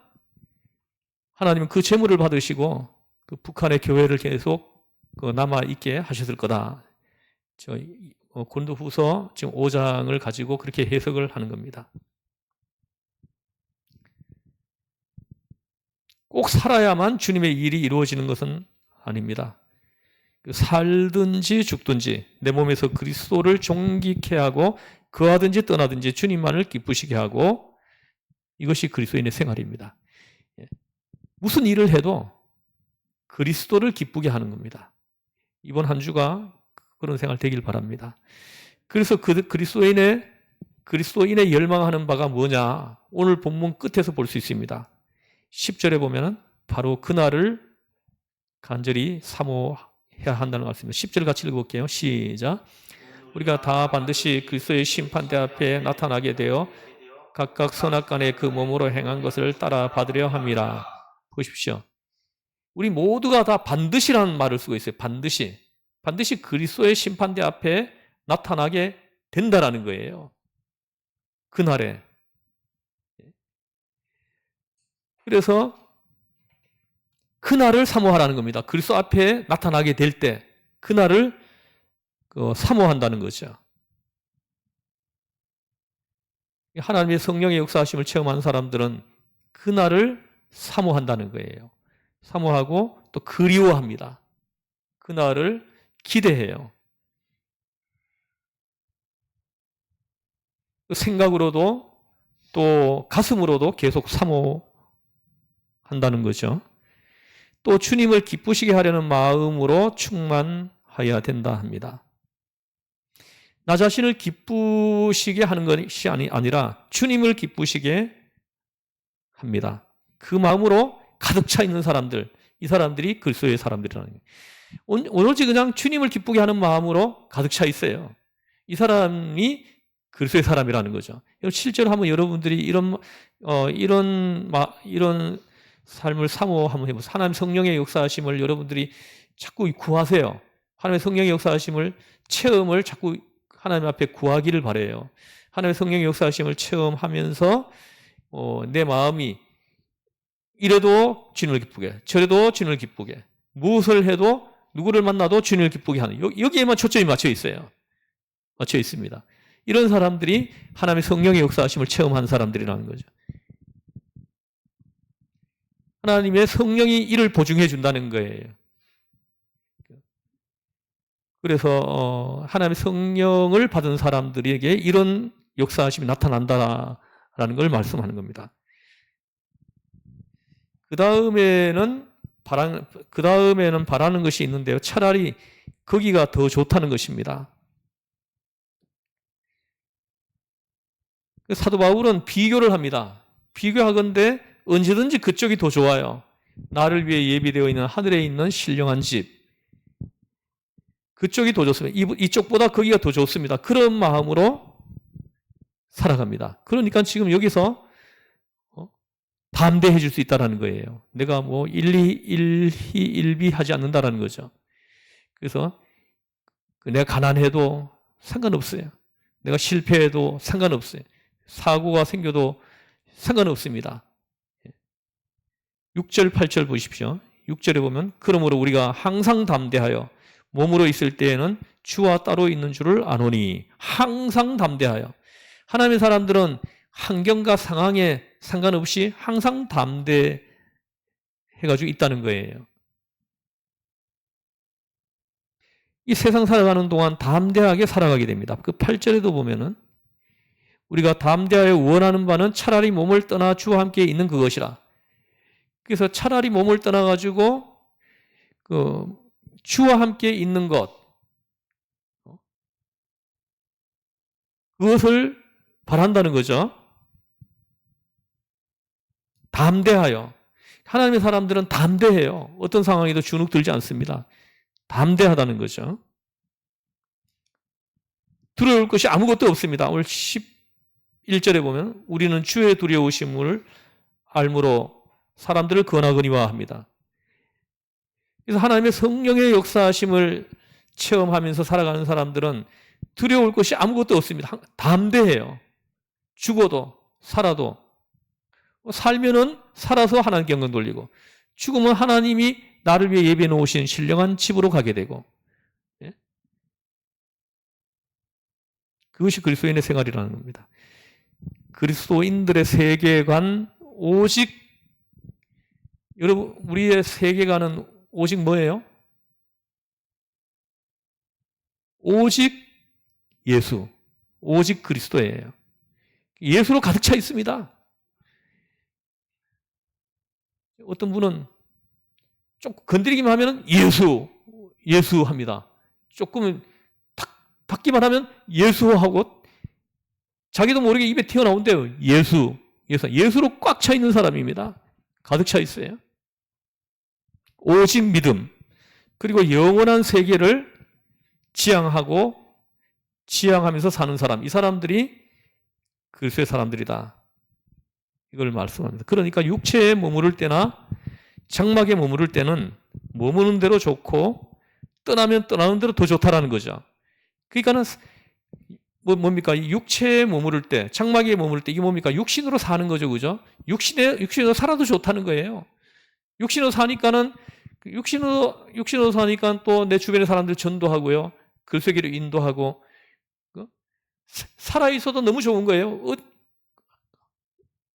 하나님은 그 재물을 받으시고 그 북한의 교회를 계속 남아 있게 하셨을 거다. 고린도후서 지금 5장을 가지고 그렇게 해석을 하는 겁니다. 꼭 살아야만 주님의 일이 이루어지는 것은 아닙니다. 살든지 죽든지 내 몸에서 그리스도를 존귀케 하고 거하든지 떠나든지 주님만을 기쁘시게 하고 이것이 그리스도인의 생활입니다. 무슨 일을 해도 그리스도를 기쁘게 하는 겁니다. 이번 한 주가 그런 생활 되길 바랍니다. 그래서 그리스도인의 열망하는 바가 뭐냐? 오늘 본문 끝에서 볼 수 있습니다. 10절에 보면 바로 그날을 간절히 사모해야 한다는 말씀입니다. 10절 같이 읽어볼게요. 시작. 우리가 다 반드시 그리스도의 심판대 앞에 나타나게 되어 각각 선악간에 그 몸으로 행한 것을 따라 받으려 함이라. 보십시오. 우리 모두가 다 반드시라는 말을 쓰고 있어요. 반드시. 반드시 그리스도의 심판대 앞에 나타나게 된다라는 거예요. 그날에. 그래서 그날을 사모하라는 겁니다. 그리스도 앞에 나타나게 될 때 그날을 사모한다는 거죠. 하나님의 성령의 역사하심을 체험한 사람들은 그날을 사모한다는 거예요. 사모하고 또 그리워합니다. 그날을 기대해요. 생각으로도 또 가슴으로도 계속 사모한다는 거죠. 또 주님을 기쁘시게 하려는 마음으로 충만하여야 된다 합니다. 나 자신을 기쁘시게 하는 것이 아니라 주님을 기쁘시게 합니다. 그 마음으로 가득 차 있는 사람들, 이 사람들이 그리스도의 사람들이라는 거예요. 오로지 그냥 주님을 기쁘게 하는 마음으로 가득 차 있어요. 이 사람이 그리스도의 사람이라는 거죠. 실제로 한번 여러분들이 이런 삶을 사모 한번 해보세요. 하나님 성령의 역사하심을 여러분들이 자꾸 구하세요. 하나님의 성령의 역사하심을 체험을 자꾸 하나님 앞에 구하기를 바라요. 하나님의 성령의 역사하심을 체험하면서 내 마음이 이래도 주님을 기쁘게, 저래도 주님을 기쁘게, 무엇을 해도 누구를 만나도 주님을 기쁘게 하는 여기에만 초점이 맞춰 있어요. 맞춰 있습니다. 이런 사람들이 하나님의 성령의 역사하심을 체험한 사람들이라는 거죠. 하나님의 성령이 이를 보증해 준다는 거예요. 그래서 하나님의 성령을 받은 사람들에게 이런 역사하심이 나타난다라는 걸 말씀하는 겁니다. 그 다음에는 바라는 것이 있는데요. 차라리 거기가 더 좋다는 것입니다. 사도 바울은 비교를 합니다. 비교하건대 언제든지 그쪽이 더 좋아요. 나를 위해 예비되어 있는 하늘에 있는 신령한 집. 그쪽이 더 좋습니다. 이쪽보다 거기가 더 좋습니다. 그런 마음으로 살아갑니다. 그러니까 지금 여기서 담대해 줄 수 있다는 거예요. 내가 뭐 일희일비하지 않는다는 거죠. 그래서 내가 가난해도 상관없어요. 내가 실패해도 상관없어요. 사고가 생겨도 상관없습니다. 6절, 8절 보십시오. 6절에 보면 그러므로 우리가 항상 담대하여 몸으로 있을 때에는 주와 따로 있는 줄을 아노니. 항상 담대하여. 하나님의 사람들은 환경과 상황에 상관없이 항상 담대해가지고 있다는 거예요. 이 세상 살아가는 동안 담대하게 살아가게 됩니다. 그 8절에도 보면은 우리가 담대하여 원하는 바는 차라리 몸을 떠나 주와 함께 있는 그것이라. 그래서 차라리 몸을 떠나가지고 주와 함께 있는 것, 그것을 바란다는 거죠. 담대하여. 하나님의 사람들은 담대해요. 어떤 상황에도 주눅 들지 않습니다. 담대하다는 거죠. 두려울 것이 아무것도 없습니다. 오늘 11절에 보면 우리는 주의 두려우심을 알므로 사람들을 권하거니와 합니다. 그래서 하나님의 성령의 역사하심을 체험하면서 살아가는 사람들은 두려울 것이 아무것도 없습니다. 담대해요. 죽어도 살아도. 살면은 살아서 하나님께 영광 돌리고, 죽으면 하나님이 나를 위해 예비해 놓으신 신령한 집으로 가게 되고, 그것이 그리스도인의 생활이라는 겁니다. 그리스도인들의 세계관, 오직 여러분, 우리의 세계관은 오직 뭐예요? 오직 예수, 오직 그리스도예요. 예수로 가득 차 있습니다. 어떤 분은 조금 건드리기만 하면 예수 합니다. 조금 닿기만 하면 예수하고 자기도 모르게 입에 튀어나온대요. 예수로 꽉 차 있는 사람입니다. 가득 차 있어요. 오직 믿음, 그리고 영원한 세계를 지향하면서 사는 사람, 이 사람들이 그리스도의 사람들이다. 이걸 말씀합니다. 그러니까 육체에 머무를 때나 장막에 머무를 때는 머무는 대로 좋고 떠나면 떠나는 대로 더 좋다라는 거죠. 그러니까는 뭡니까? 육체에 머무를 때, 장막에 머무를 때 이게 뭡니까? 육신으로 사는 거죠, 그죠? 육신으로 살아도 좋다는 거예요. 육신으로 사니까는 육신으로 사니까 또 내 주변의 사람들 전도하고요, 글쓰기로 인도하고 살아 있어도 너무 좋은 거예요.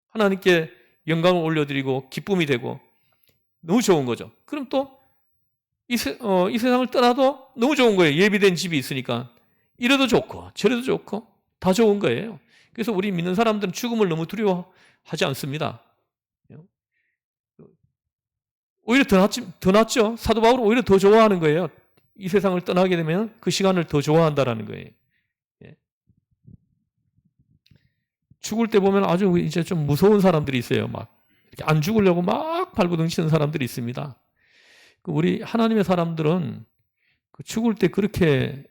하나님께 영광을 올려드리고 기쁨이 되고 너무 좋은 거죠. 그럼 또 이 세상을 떠나도 너무 좋은 거예요. 예비된 집이 있으니까. 이래도 좋고 저래도 좋고 다 좋은 거예요. 그래서 우리 믿는 사람들은 죽음을 너무 두려워하지 않습니다. 오히려 더 낫죠. 사도 바울은 오히려 더 좋아하는 거예요. 이 세상을 떠나게 되면 그 시간을 더 좋아한다라는 거예요. 죽을 때 보면 아주 이제 좀 무서운 사람들이 있어요. 막 안 죽으려고 막 발버둥 치는 사람들이 있습니다. 우리 하나님의 사람들은 죽을 때 그렇게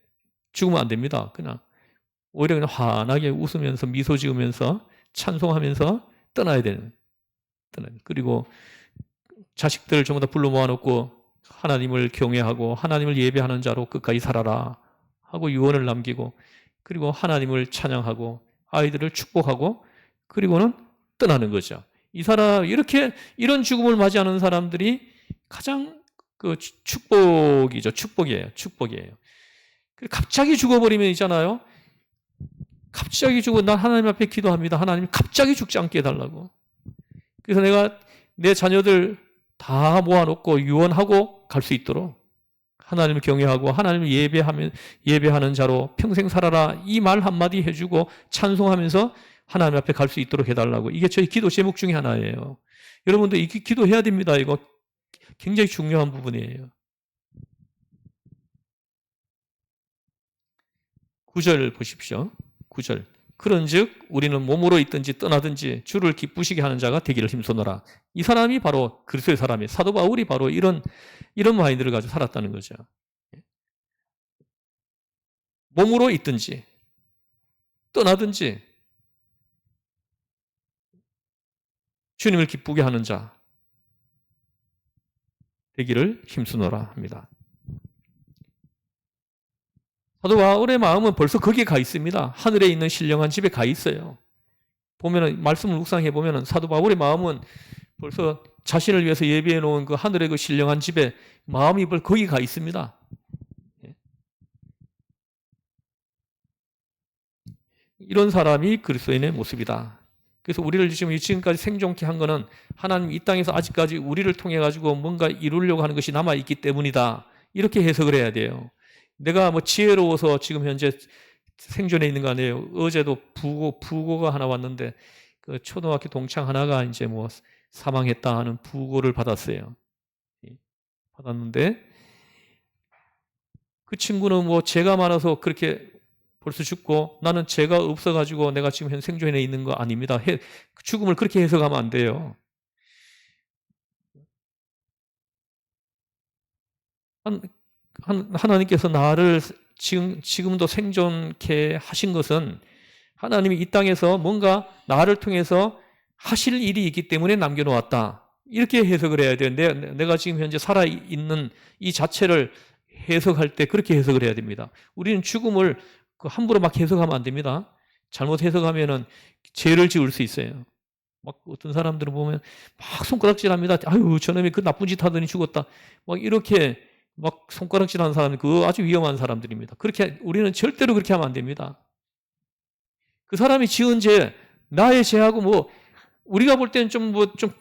죽으면 안 됩니다. 오히려 그냥 환하게 웃으면서 미소 지으면서 찬송하면서 떠나야 되는. 그리고 자식들 전부 다 불러 모아놓고 하나님을 경외하고 하나님을 예배하는 자로 끝까지 살아라 하고 유언을 남기고, 그리고 하나님을 찬양하고 아이들을 축복하고 그리고는 떠나는 거죠. 이런 죽음을 맞이하는 사람들이 가장 축복이죠. 축복이에요. 갑자기 죽어버리면 있잖아요. 갑자기 난 하나님 앞에 기도합니다. 하나님 갑자기 죽지 않게 해달라고. 그래서 내가 내 자녀들 다 모아놓고 유언하고 갈 수 있도록 하나님을 경외하고 하나님을 예배하는 자로 평생 살아라, 이 말 한마디 해주고 찬송하면서 하나님 앞에 갈 수 있도록 해달라고. 이게 저희 기도 제목 중에 하나예요. 여러분도 이 기도해야 됩니다. 이거 굉장히 중요한 부분이에요. 9절 보십시오. 9절. 그런즉 우리는 몸으로 있든지 떠나든지 주를 기쁘시게 하는 자가 되기를 힘쓰노라. 이 사람이 바로 그리스도의 사람이에요. 사도 바울이 바로 이런 마인드를 가지고 살았다는 거죠. 몸으로 있든지 떠나든지 주님을 기쁘게 하는 자 되기를 힘쓰노라 합니다. 사도 바울의 마음은 벌써 거기에 가 있습니다. 하늘에 있는 신령한 집에 가 있어요. 보면은 말씀을 묵상해 보면은 사도 바울의 마음은 벌써 자신을 위해서 예비해 놓은 그 하늘의 그 신령한 집에 마음이 거기 가 있습니다. 이런 사람이 그리스도인의 모습이다. 그래서 우리를 지금까지 생존케 한 거는 하나님 이 땅에서 아직까지 우리를 통해 가지고 뭔가 이루려고 하는 것이 남아 있기 때문이다. 이렇게 해석을 해야 돼요. 내가 지혜로워서 지금 현재 생존해 있는 거 아니에요. 어제도 부고가 하나 왔는데 그 초등학교 동창 하나가 이제 사망했다 하는 부고를 받았어요. 받았는데 그 친구는 죄가 많아서 그렇게 벌써 죽고 나는 죄가 없어가지고 내가 지금 현 생존해 있는 거 아닙니다. 죽음을 그렇게 해석하면 안 돼요. 하나님께서 나를 지금도 생존케 하신 것은 하나님이 이 땅에서 뭔가 나를 통해서 하실 일이 있기 때문에 남겨놓았다. 이렇게 해석을 해야 돼요. 내가 지금 현재 살아있는 이 자체를 해석할 때 그렇게 해석을 해야 됩니다. 우리는 죽음을 함부로 막 해석하면 안 됩니다. 잘못 해석하면은 죄를 지을 수 있어요. 어떤 사람들은 보면 막 손가락질합니다. 아유, 저놈이 그 나쁜 짓 하더니 죽었다. 이렇게 손가락질하는 사람은 아주 위험한 사람들입니다. 우리는 절대로 그렇게 하면 안 됩니다. 그 사람이 지은 죄, 나의 죄하고 우리가 볼 때는 좀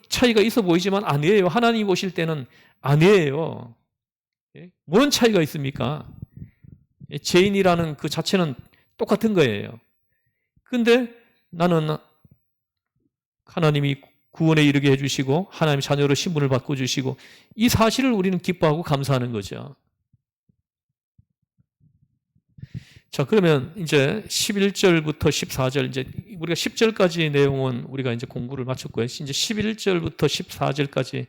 차이가 있어 보이지만 아니에요. 하나님이 보실 때는 아니에요. 뭔 차이가 있습니까? 죄인이라는 그 자체는 똑같은 거예요. 근데 나는 하나님이 구원에 이르게 해주시고 하나님 자녀로 신분을 바꿔주시고 이 사실을 우리는 기뻐하고 감사하는 거죠. 자, 그러면 이제 11절부터 14절, 이제 우리가 10절까지 내용은 우리가 이제 공부를 마쳤고요. 이제 11절부터 14절까지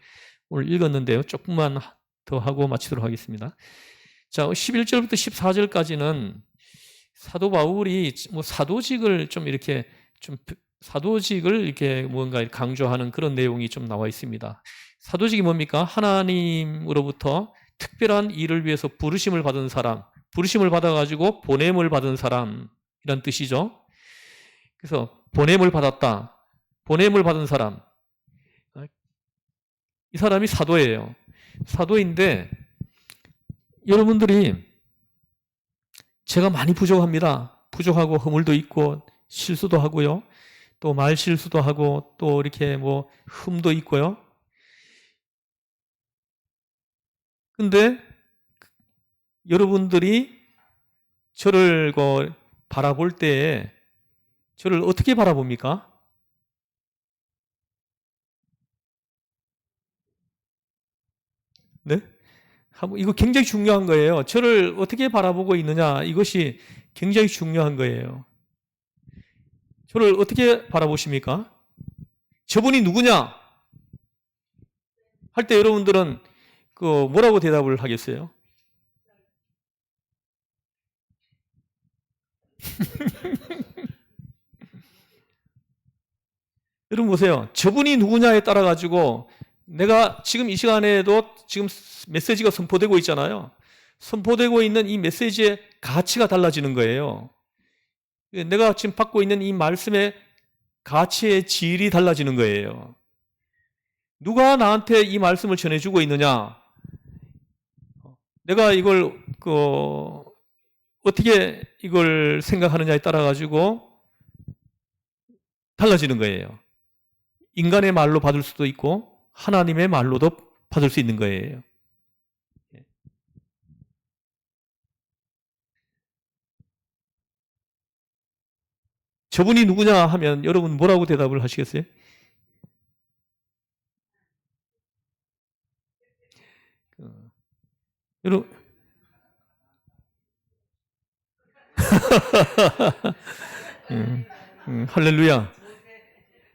오늘 읽었는데요. 조금만 더 하고 마치도록 하겠습니다. 자, 11절부터 14절까지는 사도 바울이 뭐 사도직을 좀 이렇게 좀 사도직을 이렇게 뭔가 강조하는 그런 내용이 좀 나와 있습니다. 사도직이 뭡니까? 하나님으로부터 특별한 일을 위해서 부르심을 받은 사람, 부르심을 받아가지고 보냄을 받은 사람이란 뜻이죠. 그래서 보냄을 받았다. 보냄을 받은 사람. 이 사람이 사도예요. 사도인데 여러분들이 제가 많이 부족합니다. 부족하고 허물도 있고 실수도 하고요. 또 말 실수도 하고 또 이렇게 뭐 흠도 있고요. 근데 여러분들이 저를 바라볼 때에 저를 어떻게 바라봅니까? 네? 이거 굉장히 중요한 거예요. 저를 어떻게 바라보고 있느냐, 이것이 굉장히 중요한 거예요. 저를 어떻게 바라보십니까? 저분이 누구냐? 할 때 여러분들은 뭐라고 대답을 하겠어요? 여러분 보세요. 저분이 누구냐에 따라 가지고 내가 지금 이 시간에도 지금 메시지가 선포되고 있잖아요. 선포되고 있는 이 메시지의 가치가 달라지는 거예요. 내가 지금 받고 있는 이 말씀의 가치의 질이 달라지는 거예요. 누가 나한테 이 말씀을 전해주고 있느냐? 내가 이걸 어떻게 이걸 생각하느냐에 따라 가지고 달라지는 거예요. 인간의 말로 받을 수도 있고 하나님의 말로도 받을 수 있는 거예요. 저분이 누구냐 하면 여러분 뭐라고 대답을 하시겠어요? 여러분 할렐루야.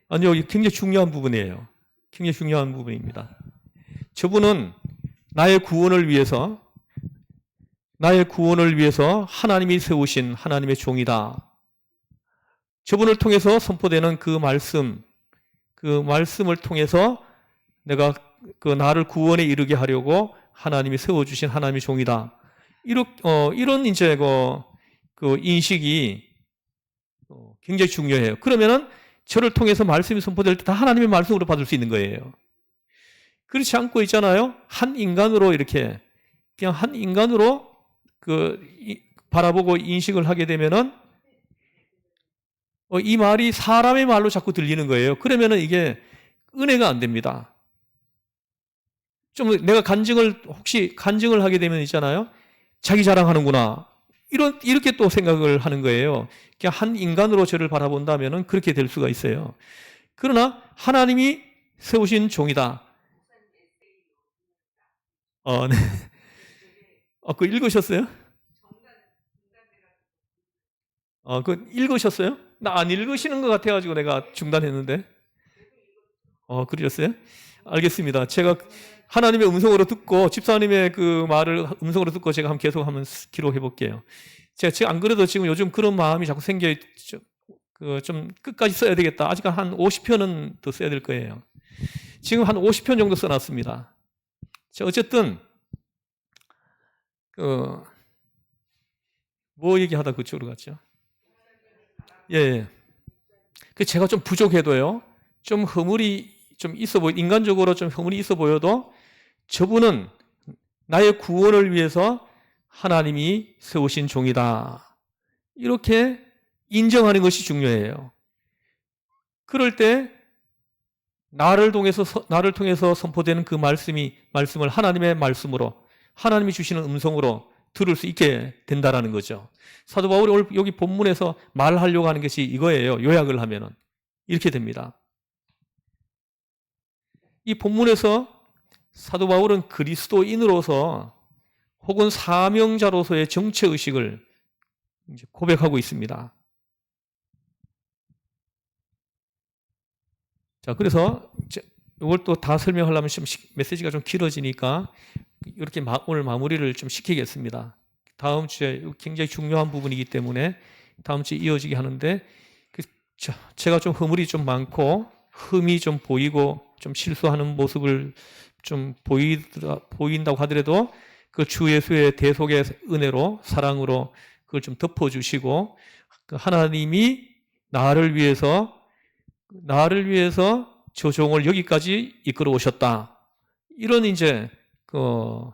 아니요, 굉장히 중요한 부분이에요. 굉장히 중요한 부분입니다. 저분은 나의 구원을 위해서 하나님이 세우신 하나님의 종이다. 저분을 통해서 선포되는 그 말씀을 통해서 내가 나를 구원에 이르게 하려고 하나님이 세워주신 하나님의 종이다. 이런 이제 인식이 굉장히 중요해요. 그러면은 저를 통해서 말씀이 선포될 때 다 하나님의 말씀으로 받을 수 있는 거예요. 그렇지 않고 있잖아요. 한 인간으로 이렇게 그냥 한 인간으로 바라보고 인식을 하게 되면은 이 말이 사람의 말로 자꾸 들리는 거예요. 그러면은 이게 은혜가 안 됩니다. 좀 내가 혹시 간증을 하게 되면 있잖아요. 자기 자랑하는구나. 이렇게 또 생각을 하는 거예요. 그냥 한 인간으로 저를 바라본다면은 그렇게 될 수가 있어요. 그러나 하나님이 세우신 종이다. 네. 그거 읽으셨어요? 그거 읽으셨어요? 나 안 읽으시는 것 같아가지고 내가 중단했는데. 그러셨어요? 알겠습니다. 제가 하나님의 음성으로 듣고 집사님의 그 말을 음성으로 듣고 제가 한번 계속 한번 기록해 볼게요. 제가 안 그래도 지금 요즘 그런 마음이 자꾸 좀 끝까지 써야 되겠다. 아직 한 50편은 더 써야 될 거예요. 지금 한 50편 정도 써놨습니다. 어쨌든 뭐 얘기하다 그쪽으로 갔죠? 예. 제가 좀 부족해도요. 좀 허물이 좀 인간적으로 좀 허물이 있어 보여도 저분은 나의 구원을 위해서 하나님이 세우신 종이다. 이렇게 인정하는 것이 중요해요. 그럴 때 나를 통해서 선포되는 그 말씀을 하나님의 말씀으로 하나님이 주시는 음성으로 들을 수 있게 된다라는 거죠. 사도 바울이 오늘 여기 본문에서 말하려고 하는 것이 이거예요. 요약을 하면은 이렇게 됩니다. 이 본문에서 사도 바울은 그리스도인으로서 혹은 사명자로서의 정체의식을 고백하고 있습니다. 자, 그래서 이걸 또 다 설명하려면 좀 메시지가 좀 길어지니까 이렇게 오늘 마무리를 좀 시키겠습니다. 다음 주에 굉장히 중요한 부분이기 때문에 다음 주에 이어지게 하는데 제가 좀 허물이 좀 많고 흠이 좀 보이고 좀 실수하는 모습을 좀 보인다고 하더라도 그 주 예수의 대속의 은혜로 사랑으로 그걸 좀 덮어주시고 하나님이 나를 위해서 저 종을 여기까지 이끌어 오셨다. 이런 이제 그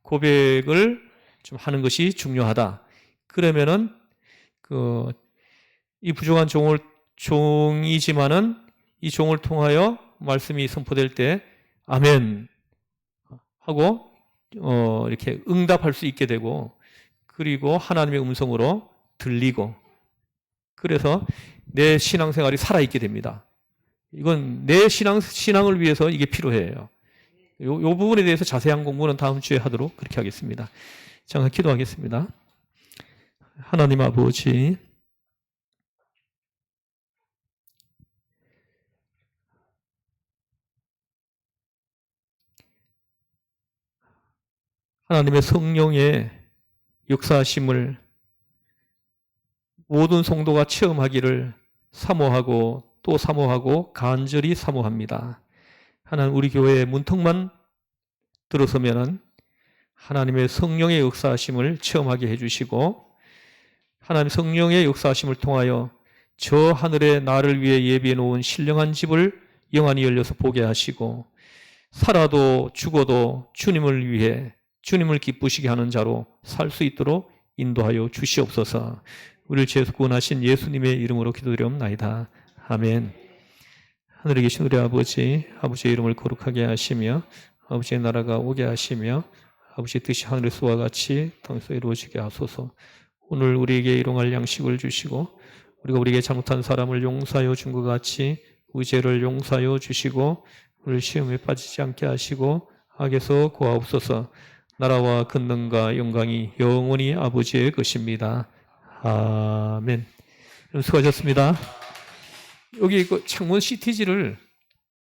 고백을 좀 하는 것이 중요하다. 그러면은 이 부족한 종이지만은 이 종을 통하여 말씀이 선포될 때 아멘 하고 이렇게 응답할 수 있게 되고 그리고 하나님의 음성으로 들리고 그래서 내 신앙생활이 살아있게 됩니다. 이건 내 신앙을 위해서 이게 필요해요. 요 부분에 대해서 자세한 공부는 다음 주에 하도록 그렇게 하겠습니다. 잠깐 기도하겠습니다. 하나님 아버지, 하나님의 성령의 역사하심을 모든 성도가 체험하기를 사모하고 또 사모하고 간절히 사모합니다. 하나님 우리 교회의 문턱만 들어서면은 하나님의 성령의 역사하심을 체험하게 해주시고 하나님 성령의 역사하심을 통하여 저 하늘에 나를 위해 예비해 놓은 신령한 집을 영안이 열려서 보게 하시고 살아도 죽어도 주님을 위해 주님을 기쁘시게 하는 자로 살 수 있도록 인도하여 주시옵소서. 우리를 죄에서 구원하신 예수님의 이름으로 기도드리옵나이다. 아멘. 하늘에 계신 우리 아버지, 아버지의 이름을 거룩하게 하시며 아버지의 나라가 오게 하시며 아버지의 뜻이 하늘에서와 같이 땅에서 이루어지게 하소서. 오늘 우리에게 일용할 양식을 주시고 우리가 우리에게 잘못한 사람을 용서하여 준 것 같이 우리 죄를 용서하여 주시고 우리를 시험에 빠지지 않게 하시고 악에서 구하옵소서. 나라와 권능과 영광이 영원히 아버지의 것입니다. 아멘. 수고하셨습니다. 여기 창문 CTG를